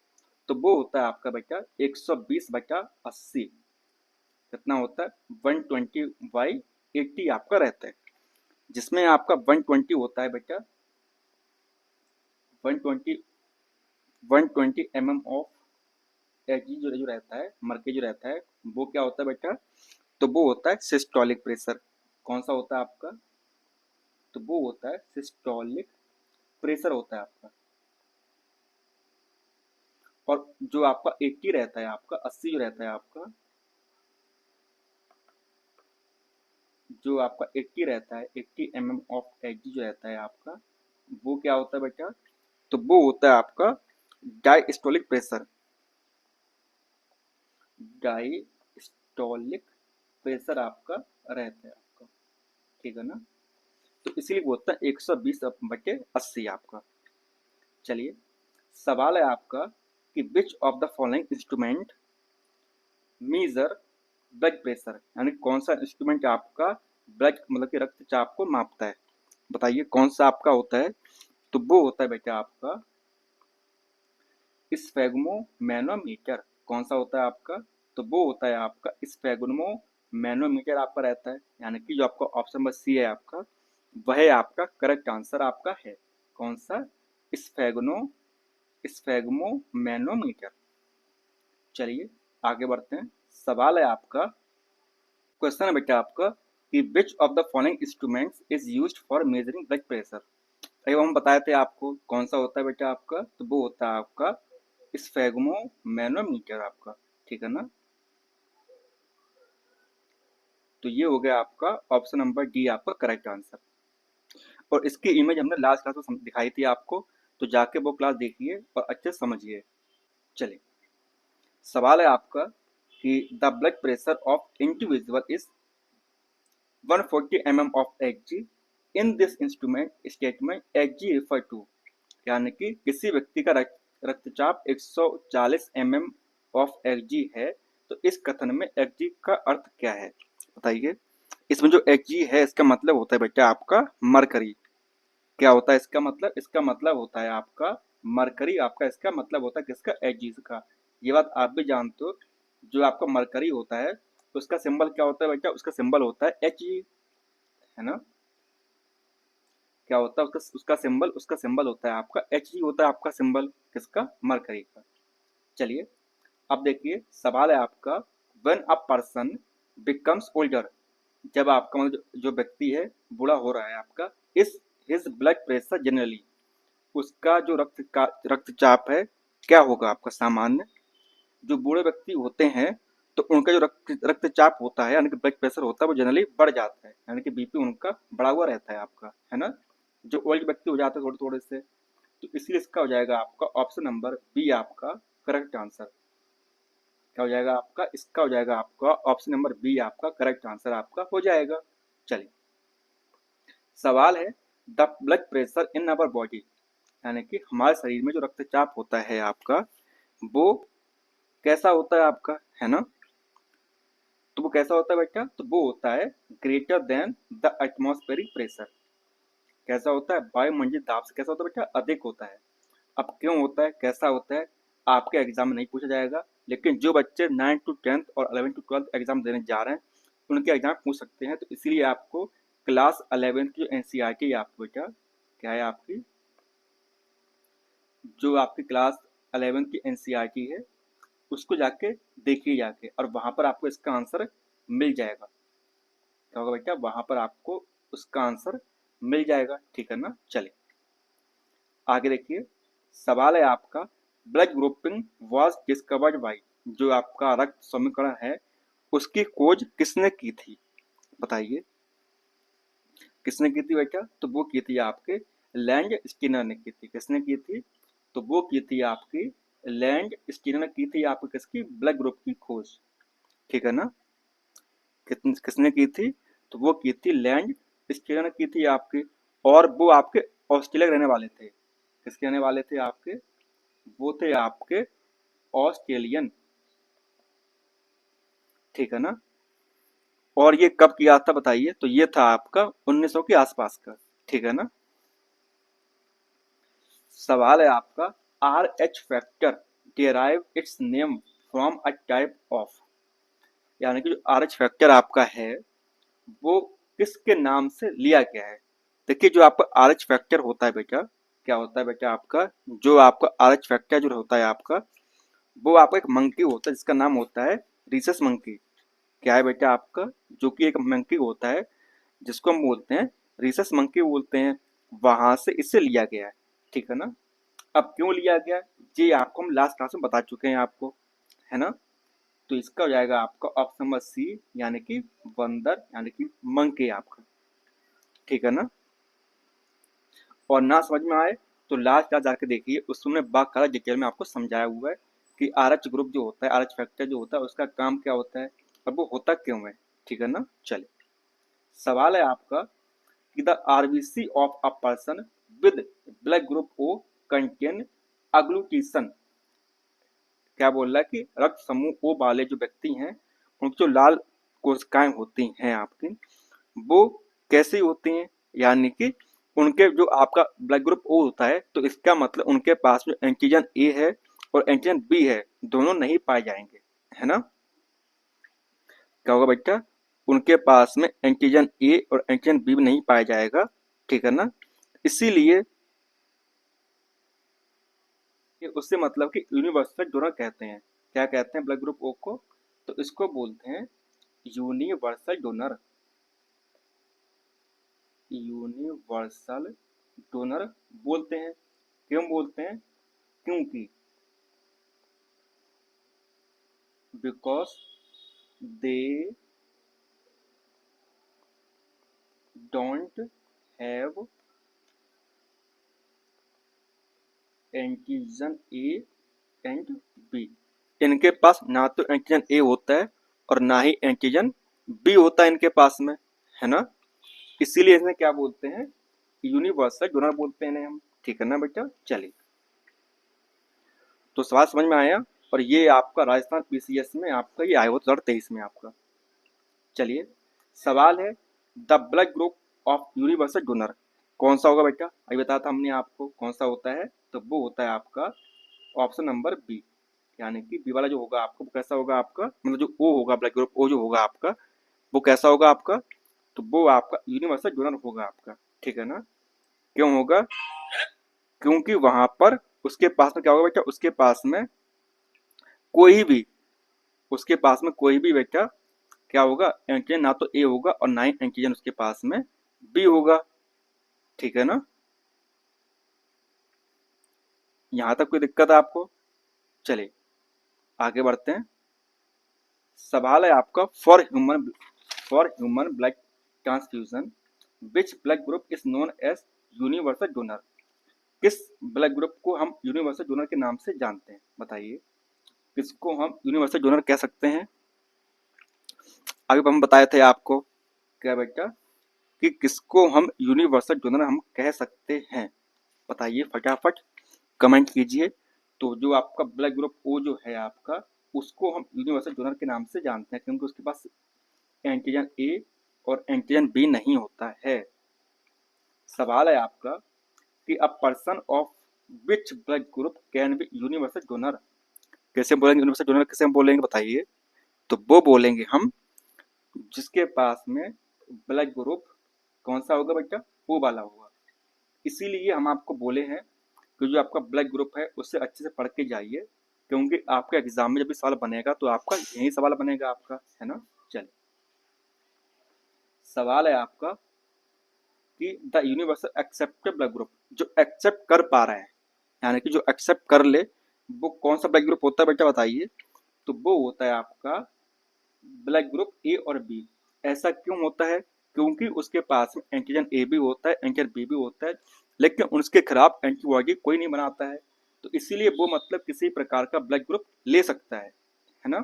तो वो होता है आपका बेटा 120/80, कितना होता है 120/80 आपका रहता है, जिसमें आपका 120 होता है बेटा 120 120 ऑफ एजी जो रहता है मर्के जो रहता है वो क्या होता है बेटा, तो वो होता है सिस्टोलिक प्रेशर। कौन सा होता है आपका, तो वो होता है सिस्टोलिक प्रेशर होता है आपका। और जो आपका 80 रहता है आपका 80 जो रहता है आपका, जो आपका 80 रहता है 80 ऑफ एजी जो रहता है आपका, वो क्या होता है बेटा, तो वो होता है आपका डायस्टोलिक प्रेशर, डायस्टोलिक प्रेशर आपका रहता है आपका। ठीक है ना, तो इसीलिए वो होता है 120/80 आपका। चलिए सवाल है आपका कि which of the following instrument measure blood pressure, यानी कौन सा इंस्ट्रूमेंट आपका ब्लड मतलब कि रक्तचाप को मापता है, बताइए कौन सा आपका होता है, तो वो होता है बेटा आपका स्फेगमोमैनोमीटर। कौन सा होता है आपका, तो वो होता है आपका स्फेगमोमैनोमीटर आपका रहता है, यानी कि जो आपका ऑप्शन नंबर सी है आपका वह आपका करेक्ट आंसर आपका है। कौन सा, स्फेगनो स्फेगमोमैनोमीटर। चलिए आगे बढ़ते हैं। सवाल है आपका, क्वेश्चन है बेटा आपका कि which of the following instruments is used for measuring blood pressure. अभी हम बताए थे आपको कौन सा होता है बेटा आपका, तो वो होता है आपका स्फेगमोमैनोमीटर आपका। ठीक है ना, तो ये हो गया आपका ऑप्शन नंबर डी आपका करेक्ट आंसर। और इसकी इमेज हमने लास्ट क्लास में दिखाई थी आपको, तो जाके वो क्लास देखिए और अच्छे से समझिए। चलिए सवाल है आपका कि the blood pressure of individual is 140 of Hg in this instrument statement Hg refer to, यानी कि किसी व्यक्ति का रक्तचाप 140 of Hg है, तो इस कथन में Hg का अर्थ क्या है, बताइए। इसमें जो Hg है इसका मतलब होता है बेटा आपका मरकरी। क्या होता है इसका मतलब, इसका मतलब होता है आपका मरकरी, आपका इसका मतलब होता है किसका, Hg का। ये बात आप भी जानते हो, जो आपका मरकरी होता है उसका सिंबल क्या होता है बेटा, उसका सिंबल होता है Hg, है ना। क्या होता है उसका सिंबल होता है आपका He होता है आपका सिंबल किसका, मरकरी का। चलिए अब देखिए सवाल है आपका, when a person becomes older, जब आपका मतलब जो व्यक्ति है बूढ़ा हो रहा है आपका, इस हिज ब्लड प्रेशर जनरली, उसका जो रक्तचाप है क्या होगा आपका सामान्य। जो बूढ़े व्यक्ति होते हैं तो उनका जो रक्तचाप होता है यानी कि ब्लड प्रेशर होता है वो जनरली बढ़ जाता है, यानी कि बीपी उनका बढ़ा हुआ रहता है आपका, है ना। जो ओल्ड व्यक्ति हो जाते हैं थोड़े थोड़े से, तो इसलिए इसका हो जाएगा आपका ऑप्शन नंबर बी आपका करेक्ट आंसर। क्या हो जाएगा आपका, इसका हो जाएगा आपका ऑप्शन नंबर बी आपका करेक्ट आंसर आपका हो जाएगा। चलिए सवाल है, the blood pressure in our body, यानी कि हमारे शरीर में जो रक्तचाप होता है आपका वो कैसा होता है आपका, है ना। तो वो कैसा होता है बेटा, तो वो होता है greater than the atmospheric pressure. कैसा होता है, वायुमंडलीय दाब से कैसा होता है बेटा, अधिक होता है। अब क्यों होता है, कैसा होता है, आपके एग्जाम में नहीं पूछा जाएगा, लेकिन जो बच्चे 9th to 10th और 11th to 12th एग्जाम देने जा रहे हैं उनके एग्जाम पूछ सकते हैं। तो इसलिए आपको क्लास 11th की जो एनसीईआरटी है आपको बेटा, क्या है आपकी, जो आपकी क्लास 11th की एनसीईआरटी है उसको जाके देखिए जाके, और वहां पर आपको इसका आंसर मिल जाएगा। क्या होगा बेटा, वहां पर आपको उसका आंसर मिल जाएगा, ठीक है ना। चलिए आगे देखिए, सवाल है आपका, blood grouping was discovered by, जो आपका रक्त समीकरण है उसकी खोज किसने की थी, बताइए किसने की थी बेटा। तो वो की थी आपके लैंड स्किनर ने की थी। किसने की थी, तो वो की थी आपकी लैंड स्किनर ने की थी आपकी किसकी, ब्लड ग्रुप की खोज, ठीक है ना। किसने की थी, तो वो की थी लैंड स्किनर ने की थी आपकी, और वो आपके ऑस्ट्रेलिया के रहने वाले थे। किसके रहने वाले थे आपके, वो थे आपके ऑस्ट्रेलियन, ठीक है ना। और ये कब किया था बताइए, तो ये था आपका 1900 के आसपास का, ठीक है ना। सवाल है आपका, R H factor derive it's name from a type of, यानी कि जो आर एच फैक्टर आपका है वो किसके नाम से लिया गया है। देखिए जो आपका आर एच फैक्टर होता है बेटा, क्या होता है बेटा आपका, जो आपका आर एच फैक्टर जो होता है आपका, वो आपका एक मंकी होता है जिसका नाम होता है रिसस मंकी। क्या है बेटा आपका, जो कि एक मंकी होता है जिसको हम बोलते हैं रिसस मंकी बोलते हैं, वहां से इसे लिया गया है, ठीक है ना। अब क्यों लिया गया, ये आपको हम लास्ट क्लास में बता चुके हैं आपको, है ना। तो इसका हो जाएगा आपका ऑप्शन नंबर सी, यानी कि बंदर यानी कि मंकी आपका, ठीक है ना। और ना समझ में आए तो लास्ट क्लास जाके देखिए, उसमें बाकायदा डिटेल में आपको समझाया हुआ है कि आर एच ग्रुप जो होता है, आर एच फैक्टर जो होता है उसका काम क्या होता है और वो होता क्यों है, ठीक है ना। चलिए सवाल है आपका कि the RBC of a person with blood group O contain agglutination, क्या बोल रहा है कि रक्त समूह ओ वाले जो व्यक्ति हैं उनकी जो लाल कोशिकाएं होती हैं आपकी वो कैसी होती हैं, यानी कि उनके जो आपका ब्लड ग्रुप ओ होता है तो इसका मतलब उनके पास जो एंटीजन ए है और एंटीजन बी है दोनों नहीं पाए जाएंगे, है ना। क्या होगा बेटा, उनके पास में एंटीजन ए और एंटीजन बी नहीं पाया जाएगा, ठीक है ना। इसीलिए उससे मतलब कि यूनिवर्सल डोनर कहते हैं। क्या कहते हैं ब्लड ग्रुप ओ को, तो इसको बोलते हैं यूनिवर्सल डोनर। यूनिवर्सल डोनर बोलते हैं। क्यों बोलते हैं, क्योंकि because they don't have antigen A and B, इनके पास ना तो एंटीजन ए होता है और ना ही एंटीजन बी होता है इनके पास में, है ना। इसीलिए इन्हें क्या बोलते हैं, यूनिवर्सल डोनर बोलते हैं इन्हें हम, ठीक है ना बेटा। चलिए तो सवाल समझ में आया, और ये आपका राजस्थान पीसीएस में आपका ये आया हुआ 2023 में आपका। चलिए सवाल है, the blood group of universal donor कौन सा होगा बेटा, अभी बताया था हमने आपको कौन सा होता है, तो वो होता है आपका ऑप्शन नंबर बी, यानी कि बी वाला जो होगा आपका वो कैसा होगा आपका, मतलब जो ओ होगा ब्लड ग्रुप ओ जो होगा आपका वो कैसा होगा आपका, तो वो आपका यूनिवर्सल डोनर होगा आपका, ठीक है ना। क्यों होगा, क्योंकि वहां पर उसके पास में क्या होगा बेटा, कोई भी उसके पास में कोई भी बेटा क्या होगा, एंटीजन ना तो ए होगा और ना ही एंटीजन उसके पास में बी होगा, ठीक है ना। यहां तक कोई दिक्कत है आपको? चलिए आगे बढ़ते हैं। सवाल है आपका, for human blood transfusion which blood group is known as universal donor. किस ब्लड ग्रुप को हम यूनिवर्सल डोनर के नाम से जानते हैं, बताइए किसको हम यूनिवर्सल डोनर कह सकते हैं। अभी हम बताए थे आपको क्या बेटा कि किसको हम यूनिवर्सल डोनर हम कह सकते हैं, बताइए फटाफट कमेंट कीजिए। तो जो आपका ब्लड ग्रुप ओ जो है आपका, उसको हम यूनिवर्सल डोनर के नाम से जानते हैं क्योंकि उसके पास एंटीजन ए और एंटीजन बी नहीं होता है। सवाल है आपका कि अ person of which blood group can be universal donor. कैसे बोलेंगे यूनिवर्सल डोनर, कैसे हम बोलेंगे बताइए। तो वो बोलेंगे हम जिसके पास में ब्लड ग्रुप कौन सा होगा बेटा, ओ वाला होगा। इसीलिए हम आपको बोले हैं कि जो आपका ब्लड ग्रुप है उससे अच्छे से पढ़ के जाइए, क्योंकि आपके एग्जाम में जब भी सवाल बनेगा तो आपका यही सवाल बनेगा आपका, है ना। चलिए सवाल है आपका कि the universal accepted blood group, जो एक्सेप्ट कर पा रहे हैं यानी कि जो एक्सेप्ट कर ले, वो कौन सा ब्लड ग्रुप होता है बेटा बताइए। तो वो होता है आपका ब्लड ग्रुप ए और बी। ऐसा क्यों होता है, क्योंकि उसके पास में एंटीजन ए भी होता है, एंटीजन बी भी होता है, लेकिन उसके खिलाफ एंटीबॉडी कोई नहीं बनाता है। तो इसीलिए वो मतलब किसी प्रकार का ब्लड ग्रुप ले सकता है ना,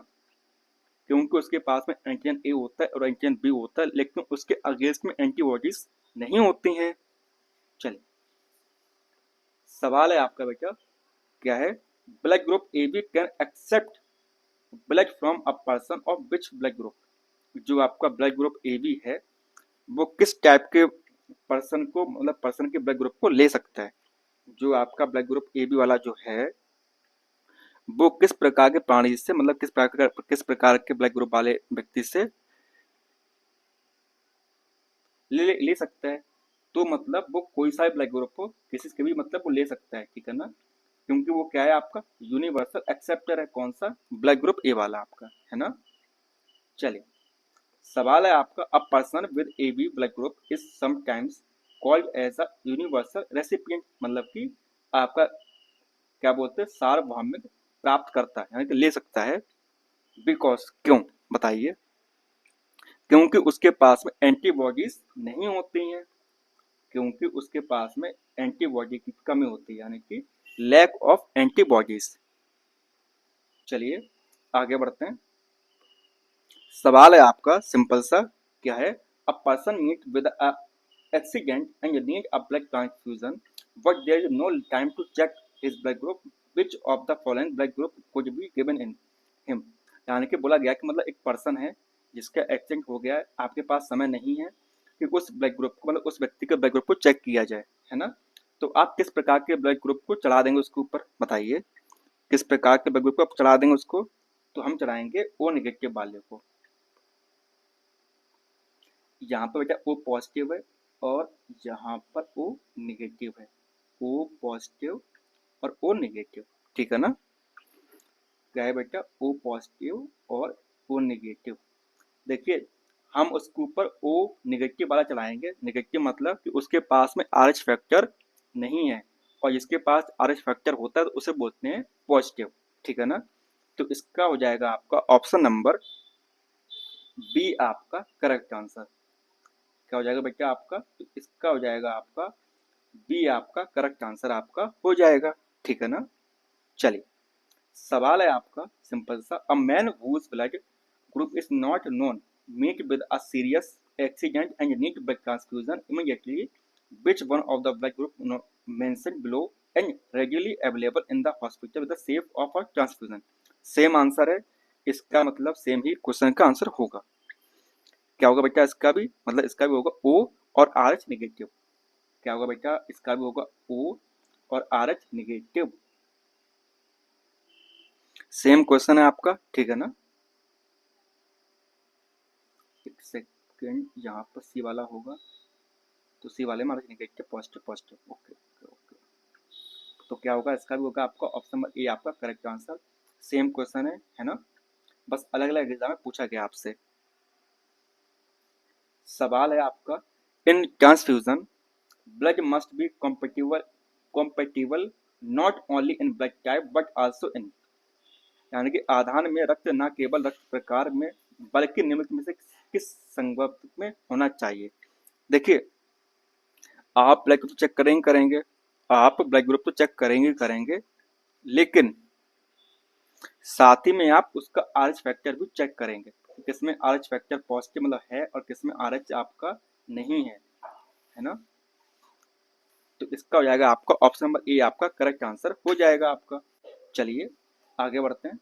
क्योंकि उसके पास में एंटीजन ए होता है और एंटीजन बी होता है, लेकिन उसके अगेंस्ट में एंटीबॉडीज नहीं होती हैं। चलिए सवाल है आपका बेटा क्या है, blood group A B can accept blood from a person of which blood group. जो आपका ब्लड ग्रुप ए बी है वो किस टाइप के पर्सन को, मतलब पर्सन के ब्लड ग्रुप को ले सकता है। जो आपका ब्लड ग्रुप ए बी वाला जो है वो किस प्रकार के प्राणी से, मतलब किस प्रकार के ब्लड ग्रुप वाले व्यक्ति से ले सकता है। तो मतलब वो कोई सा ब्लड ग्रुप हो, किसी के भी मतलब वो ले सकता है, ठीक है ना, क्योंकि वो क्या है आपका यूनिवर्सल एक्सेप्टर है, कौन सा, ब्लड ग्रुप ए वाला आपका, है ना। चलिए सवाल है आपका, a person with A B blood group is sometimes called as a universal recipient, मतलब कि आपका क्या बोलते हैं, सार्वभौमिक प्राप्त करता है यानी कि ले सकता है। बिकॉज क्यों बताइए, क्योंकि उसके पास में एंटीबॉडीज नहीं होती हैं, क्योंकि उसके पास में एंटीबॉडी की कमी होती है यानी कि लैक ऑफ एंटीबॉडीज। चलिए आगे बढ़ते हैं। सवाल है आपका सिंपल सा क्या है, a person meet with a accident and you need a blood transfusion but there is no time to check his blood group, which of the following blood group could be given in him। यानी कि बोला गया कि मतलब एक person है जिसका accident हो गया है, आपके पास समय नहीं है कि उस ब्लड ग्रुप को, मतलब उस व्यक्ति के ब्लड ग्रुप को चेक किया जाए, है ना। तो आप किस प्रकार के ब्लड ग्रुप को चढ़ा देंगे उसके ऊपर, बताइए किस प्रकार के ब्लड ग्रुप को आप चढ़ा देंगे उसको। तो हम चढ़ाएंगे ओ नेगेटिव वाले को। यहाँ पर बेटा ओ पॉजिटिव है और यहाँ पर ओ नेगेटिव है, ओ पॉजिटिव और ओ नेगेटिव, ठीक है ना। क्या है बेटा, ओ पॉजिटिव और ओ नेगेटिव। देखिए हम उसके ऊपर ओ नेगेटिव वाला चलाएंगे, नेगेटिव मतलब कि उसके पास में आर एच फैक्टर नहीं है, और जिसके पास आर एच फैक्टर होता है तो उसे बोलते हैं पॉजिटिव, ठीक है ना। तो इसका हो जाएगा आपका ऑप्शन नंबर बी आपका करेक्ट आंसर। क्या हो जाएगा बेटा आपका, तो इसका हो जाएगा आपका बी आपका करेक्ट आंसर आपका हो जाएगा, ठीक है ना। चलिए सवाल है आपका सिंपल सा, a man whose blood group is not known meet with a serious accident and need blood transfusion immediately, which one of the blood group mentioned below and readily available in the hospital with the safe of a transfusion। Same answer है, इसका मतलब same ही question का answer होगा। क्या होगा बेटा इसका भी, मतलब इसका भी होगा ओ और आर एच नेगेटिव। क्या होगा बेटा, इसका भी होगा ओ और R H negative. Same question है आपका, ठीक है ना। एक सेकेंड, यहाँ पर सी वाला होगा तो सी वाले में R H negative positive positive, okay okay. तो क्या होगा, इसका भी होगा आपका ऑप्शन नंबर ए आपका करेक्ट आंसर। सेम क्वेश्चन है ना, बस अलग अलग एग्जाम में पूछा गया आपसे। सवाल है आपका, in transfusion blood must be compatible not only in blood type but also in, यानी कि आधान में रक्त न केवल रक्त प्रकार में बल्कि निम्नलिखित में से किस संगत में होना चाहिए। देखिए, आप ब्लड ग्रुप चेक करेंगे, आप ब्लड ग्रुप तो चेक करेंगे, लेकिन साथ ही में आप उसका आरएच फैक्टर भी चेक करेंगे, किसमें आरएच फैक्टर पॉजिटिव मतलब है और किसमें आरएच आपका नहीं है ना। तो इसका हो जाएगा आपका ऑप्शन नंबर ए आपका करेक्ट आंसर हो जाएगा आपका। चलिए आगे बढ़ते हैं।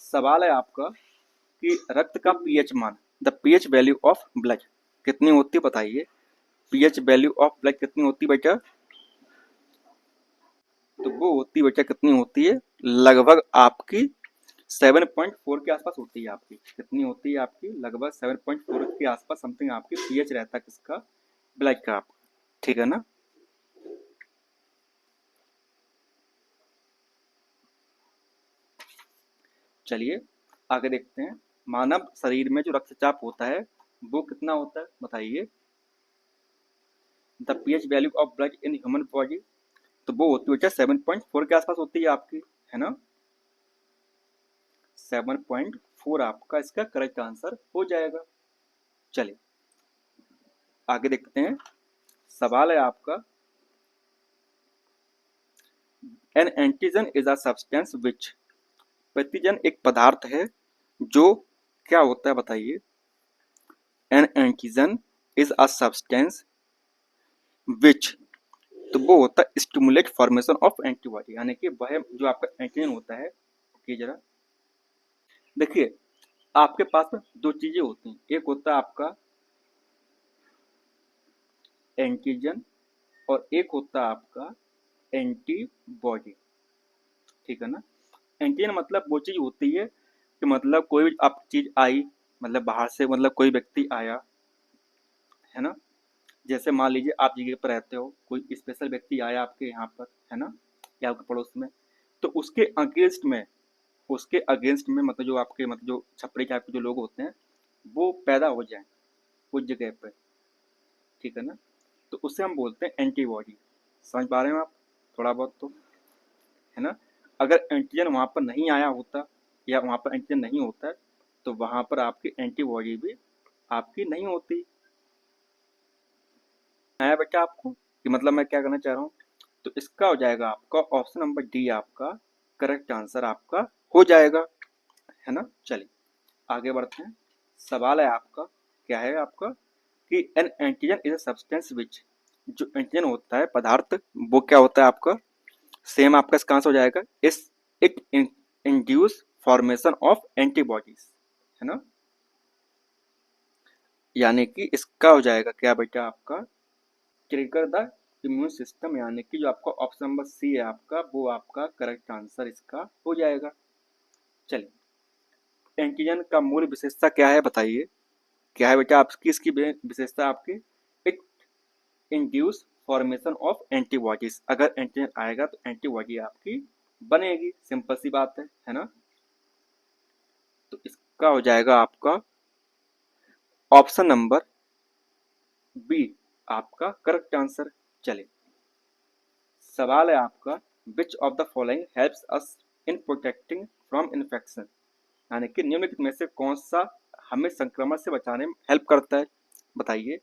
सवाल है आपका कि रक्त का पीएच मान, the pH value of blood कितनी होती है बताइए। पीएच वैल्यू ऑफ ब्लड कितनी होती है बेटा? तो वो होती है बेटा, कितनी होती है, लगभग आपकी 7.4 के आसपास होती है आपकी। कितनी होती है आपकी? लगभग 7.4 के आसपास समथिंग आपकी पीएच रहता है किसका? ब्लड का आपका, ठीक है ना। चलिए आगे देखते हैं। मानव शरीर में जो रक्तचाप होता है वो कितना होता है बताइए। The pH value of blood in human body, तो वो होती है 7.4 के आसपास होती है आपकी, है ना। 7.4 आपका इसका करेक्ट आंसर हो जाएगा। चलिए आगे देखते हैं। सवाल है आपका, an antigen is a substance which, प्रतिजन एक पदार्थ है जो क्या होता है बताइए। An antigen is a substance which, तो वो होता है स्टिमुलेट फॉर्मेशन ऑफ एंटीबॉडी, यानी कि वह जो आपका एंटीजन होता है। ओके जरा देखिए, आपके पास में दो चीजें होती हैं, एक होता है आपका एंटीजन और एक होता है आपका एंटीबॉडी, ठीक है ना। एंटीजन मतलब वो चीज होती है कि मतलब कोई भी आप चीज आई, मतलब बाहर से, मतलब कोई व्यक्ति आया, है ना। जैसे मान लीजिए आप जगह पर रहते हो, कोई स्पेशल व्यक्ति आया आपके यहाँ पर, है ना, या आपके पड़ोस में, तो उसके अगेंस्ट में मतलब जो आपके मतलब जो छपरी टाइप के जो लोग होते हैं वो पैदा हो जाए उस जगह पे, ठीक है ना। तो उससे हम बोलते हैं एंटीबॉडी। समझ पा रहे हो आप थोड़ा बहुत तो, है ना। अगर एंटीजन वहाँ पर नहीं आया होता या वहाँ पर एंटीजन नहीं होता है तो वहाँ पर आपकी एंटीबॉडी भी आपकी नहीं होती। आया बेटा आपको कि मतलब मैं क्या करना चाह रहा हूँ। तो इसका हो जाएगा आपका ऑप्शन नंबर डी आपका करेक्ट आंसर आपका हो जाएगा, है ना। चलिए आगे बढ़ते हैं। सवाल है आपका, क्या है आपका कि N antigen is a substance विच, जो एंटीजन होता है पदार्थ वो क्या होता है आपका, सेम आपका इसका आंसर हो जाएगा इस it induce formation of antibodies, है ना। यानी कि इसका हो जाएगा क्या बेटा आपका, ट्रिगर द इम्यून सिस्टम, यानी कि जो आपका ऑप्शन नंबर सी है आपका वो आपका करेक्ट आंसर इसका हो जाएगा। चलिए एंटीजन का मूल विशेषता क्या है बताइए। क्या है बेटा आपकी इसकी विशेषता आपकी, it induce formation of antibodies, अगर एंटीजन आएगा तो एंटीबॉडी आपकी बनेगी, सिंपल सी बात है ना। तो इसका हो जाएगा आपका ऑप्शन नंबर बी आपका करेक्ट आंसर। चलिए सवाल है आपका, विच of the following helps us in protecting from infection, यानी कि निम्नलिखित में से कौन सा हमें संक्रमण से बचाने में हेल्प करता है बताइए।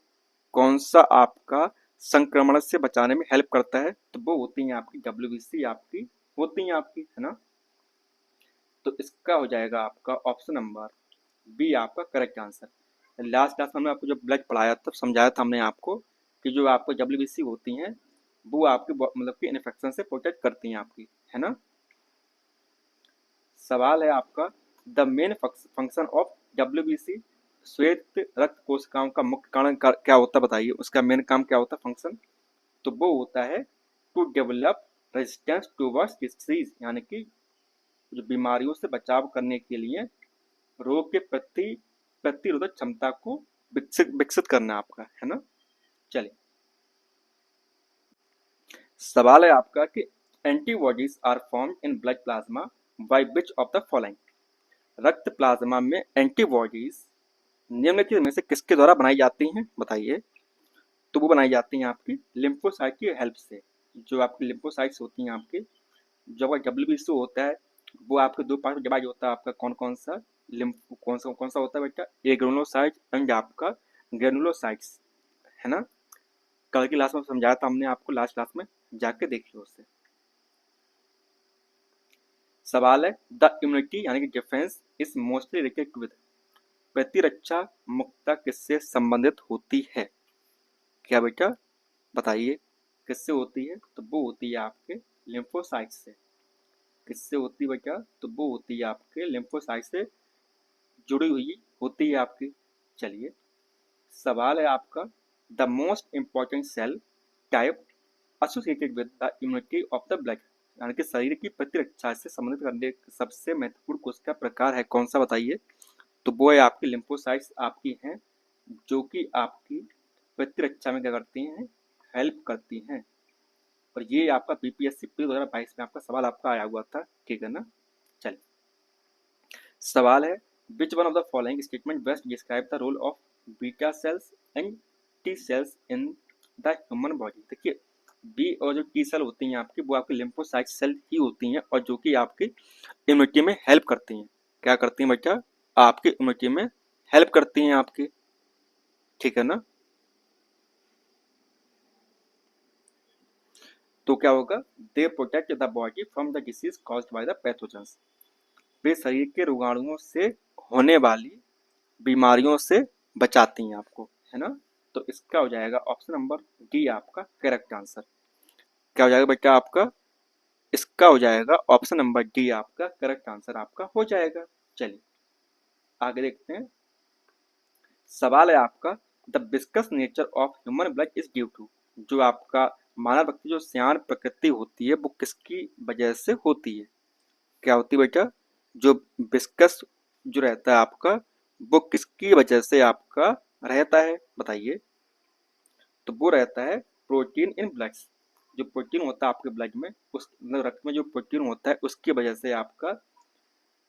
कौन सा आपका संक्रमण से बचाने में हेल्प करता है, तो वो होती है आपकी WBC आपकी होती है आपकी, है ना। तो इसका हो जाएगा आपका ऑप्शन नंबर बी आपका करेक्ट आंसर। लास्ट क्लास में हमने आपको जब ब्लड पढ़ाया तब समझाया था हमने आपको कि जो आपको WBC होती हैं वो आपकी मतलब कि इन्फेक्शन से प्रोटेक्ट करती हैं आपकी, है ना। सवाल है आपका, the main function of WBC, श्वेत रक्त कोशिकाओं का मुख्य कारण क्या होता है बताइए, उसका मेन काम क्या होता है फंक्शन, तो वो होता है to develop resistance towards disease, यानी कि जो बीमारियों से बचाव करने के लिए रोग के प्रति प्रतिरोधक क्षमता को विकसित करना आपका, है ना। चलिए सवाल है आपका कि antibodies are formed in blood plasma by which of the following, रक्त प्लाज्मा में एंटीबॉडीज निम्नलिखित में से किसके द्वारा बनाई जाती हैं बताइए। तो वो बनाई जाती हैं आपकी लिम्फोसाइट की हेल्प से। जो आपकी लिम्फोसाइट्स होती हैं आपकी, जो आपका डब्ल्यूबीसी होता है वो आपके दो पार्ट में डिवाइड होता है। आपका कौन कौन सा लिम्फ कौन सा होता है बेटा, ए ग्रेनुलोसाइट एंड आपका ग्रेनुलोसाइट्स, है ना। कल की क्लास में समझाया था हमने आपको, लास्ट क्लास में जाके देखिए उससे। सवाल है द इम्यूनिटी यानी कि defence is mostly related with, प्रतिरक्षा मुक्तता किससे संबंधित होती है। क्या बेटा बताइए किससे होती है। तो वो होती है आपके लिम्फोसाइट से। किससे होती है बेटा, तो वो होती है आपके लिम्फोसाइट से जुड़ी हुई होती है आपकी। चलिए सवाल है आपका the most important cell type associated with the immunity of the blood, यानी कि शरीर की प्रतिरक्षा से संबंधित करने सबसे महत्वपूर्ण कोशिका का प्रकार है कौन सा बताइए। तो वो है आपकी लिम्फोसाइट्स आपकी हैं, जो कि आपकी प्रतिरक्षा में क्या करती हैं, हेल्प करती हैं। और ये आपका बीपीएससी 2022 में आपका सवाल आपका आया हुआ था, ठीक है ना। चलिए सवाल है which one of the following statement best describe the role of beta cells and T cells in the human body. देखिए बी और जो टी सेल होती हैं आपकी वो आपकी लिम्फोसाइट सेल ही होती हैं, और जो कि आपकी इम्यूनिटी में हेल्प करती हैं। क्या करती हैं बेटा, आपकी इम्यूनिटी में हेल्प करती हैं आपकी, ठीक है ना। तो क्या होगा, they protect the body from the disease caused by the pathogens, वे शरीर के रोगाणुओं से होने वाली बीमारियों से बचाती हैं आपको, है ना। तो इसका हो जाएगा ऑप्शन नंबर डी आपका करेक्ट आंसर। क्या हो जाएगा बेटा आपका, इसका हो जाएगा ऑप्शन नंबर डी आपका करेक्ट आंसर आपका हो जाएगा। चलिए आगे देखते हैं। सवाल है आपका the viscous nature of human blood is due to, जो आपका मानव रक्त की जो श्यान प्रकृति होती है वो किसकी वजह से होती है। क्या होती है बेटा, जो विस्कस जो रहता है आपका वो किसकी वजह से आपका रहता है बताइए। तो वो रहता है प्रोटीन इन ब्लड, जो प्रोटीन होता है आपके ब्लड में, उस मतलब रक्त में जो प्रोटीन होता है उसकी वजह से आपका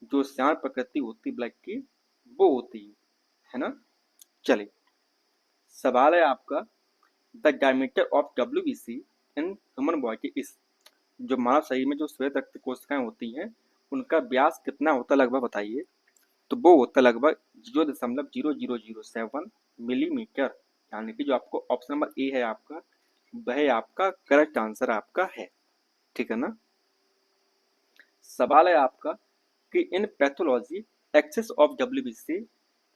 जो श्यान प्रकृति होती है ब्लड की वो होती है ना। चलिए सवाल है आपका the diameter of WBC in human body is, जो मानव शरीर में जो श्वेत रक्त कोशिकाएं होती हैं उनका व्यास कितना होता है लगभग बताइए। तो वो होता है लगभग 0.0007 मिलीमीटर, यानी कि जो आपको ऑप्शन नंबर ए है आपका वह आपका करेक्ट आंसर आपका है, ठीक है ना। सवाल है आपका कि in pathology excess of WBC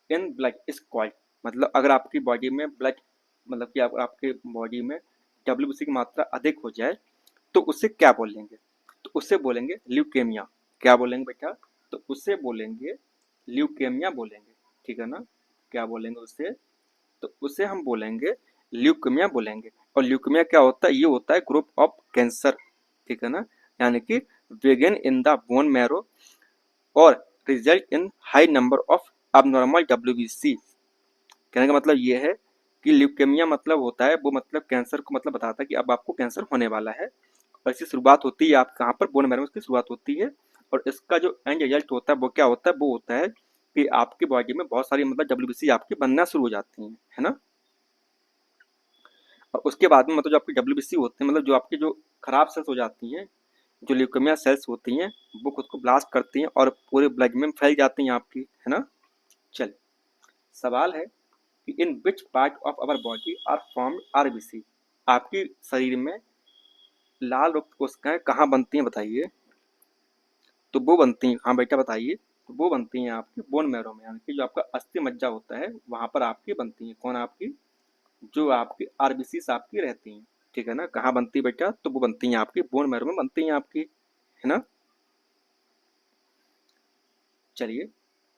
in blood is called, मतलब अगर आपकी बॉडी में ब्लड मतलब कि आपके बॉडी में डब्ल्यूबीसी की मात्रा अधिक हो जाए तो उसे क्या बोलेंगे। तो उसे बोलेंगे ल्यूकेमिया। क्या बोलेंगे बेटा, तो उसे बोलेंगे ल्यूकेमिया बोलेंगे, ठीक है ना। क्या बोलेंगे उसे, तो उसे हम बोलेंगे ल्यूकेमिया बोलेंगे। और ल्यूकेमिया क्या होता है, ये होता है ग्रुप ऑफ कैंसर, ठीक है ना। यानी कि begin in the bone marrow और result in high number of abnormal WBC. कहने का मतलब ये है कि ल्यूकेमिया मतलब होता है वो मतलब कैंसर को मतलब बताता है कि अब आपको कैंसर होने वाला है। और इसकी शुरुआत होती है आप कहाँ पर, बोन मैरो में इसकी शुरुआत होती है। और इसका जो एंड रिजल्ट होता है वो क्या होता है, वो होता है कि आपकी बॉडी में बहुत सारी मतलब डब्ल्यूबीसी आपकी बनना शुरू हो जाती हैं, है ना। और उसके बाद में मतलब जो आपकी डब्ल्यूबीसी होते हैं मतलब जो आपकी जो खराब सेल्स हो जाती हैं, जो ल्यूकेमिया सेल्स होती हैं वो खुद को ब्लास्ट करती हैं और पूरे ब्लड में फैल जाती हैं आपकी, है ना। चलिए सवाल है कि in which part of our body are formed RBC, आपकी शरीर में लाल रक्त कोशिकाएं कहाँ बनती हैं बताइए। तो वो बनती हैं, हाँ बेटा बताइए। तो वो बनती हैं आपकी बोन मैरो में, यानी कि जो आपका अस्थि मज्जा होता है वहां पर आपकी बनती हैं। कौन आपकी, जो आपकी आरबीसी आपकी रहती हैं, ठीक है ना। कहाँ बनती है बेटा, तो वो बनती हैं आपकी बोन मैरो में बनती हैं आपकी, है ना। चलिए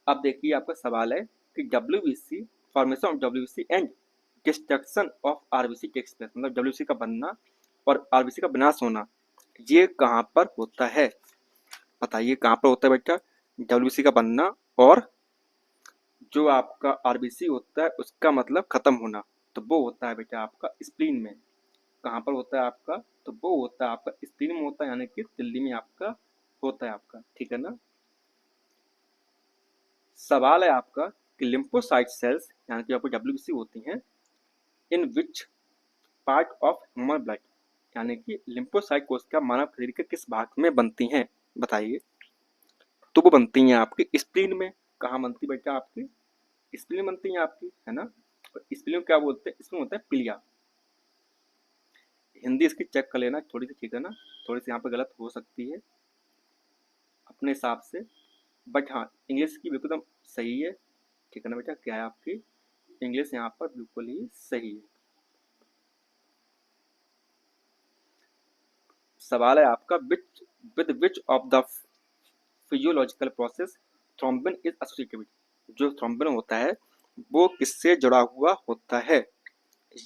अब देखिए आपका सवाल है कि WBC formation of WBC and destruction of RBC takes place, मतलब डब्ल्यूबीसी का बनना और आरबीसी का विनाश होना ये कहाँ पर होता है बताइए। कहाँ पर होता है बेटा डब्ल्यूबीसी का बनना और जो आपका आरबीसी होता है उसका मतलब खत्म होना, तो वो होता है बेटा आपका स्प्लीन में। कहाँ पर होता है आपका, तो वो होता है आपका स्प्लीन में होता है, यानी कि दिल्ली में आपका होता है आपका, ठीक है ना। सवाल है आपका कि लिम्फोसाइट सेल्स यानी कि आपको WBC होती हैं in which part of human blood, यानी कि लिम्फोसाइट कोशिका मानव शरीर के किस भाग में बनती हैं बताइए। तो वो बनती हैं आपकी स्प्लीन में। कहाँ बनती बेटा? आपकी स्प्लीन बनती है आपकी, है ना। स्प्लीन क्या बोलते हैं? स्प्लीन होता है पिलिया। हिंदी इसकी चेक कर लेना थोड़ी सी, ठीक है ना। थोड़ी सी यहाँ पे गलत हो सकती है अपने हिसाब से, बट हाँ इंग्लिश की बिल्कुल एकदम सही है, ठीक है ना बेटा। क्या है आपकी इंग्लिश यहाँ पर बिल्कुल ही सही है। सवाल है आपका with which of the physiological process thrombin is associated with. जो थ्रोम्बिन होता है वो किससे जुड़ा हुआ होता है,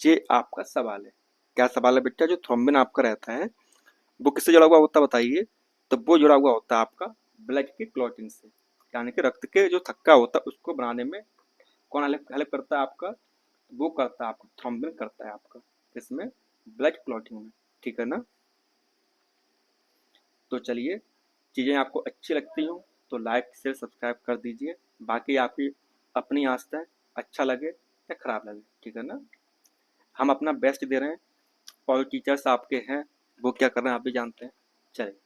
ये आपका सवाल है। क्या सवाल है बेटा? जो थ्रोम्बिन आपका रहता है वो किससे जुड़ा हुआ होता है बताइए। तो वो जुड़ा हुआ होता है आपका ब्लड की क्लॉटिंग से, यानी कि रक्त के जो थक्का होता है उसको बनाने में कौन हेल्प करता है आपका? वो करता है आपका थ्रोम्बिन करता है आपका, इसमें ब्लड क्लॉटिंग में, ठीक है ना। तो चलिए, चीज़ें आपको अच्छी लगती हों तो लाइक शेयर सब्सक्राइब कर दीजिए। बाकी आपकी अपनी आस्था है, अच्छा लगे या खराब लगे, ठीक है ना। हम अपना बेस्ट दे रहे हैं और टीचर्स आपके हैं वो क्या कर रहे हैं आप भी जानते हैं। चलिए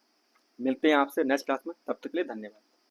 मिलते हैं आपसे नेक्स्ट क्लास में, तब तक के लिए धन्यवाद।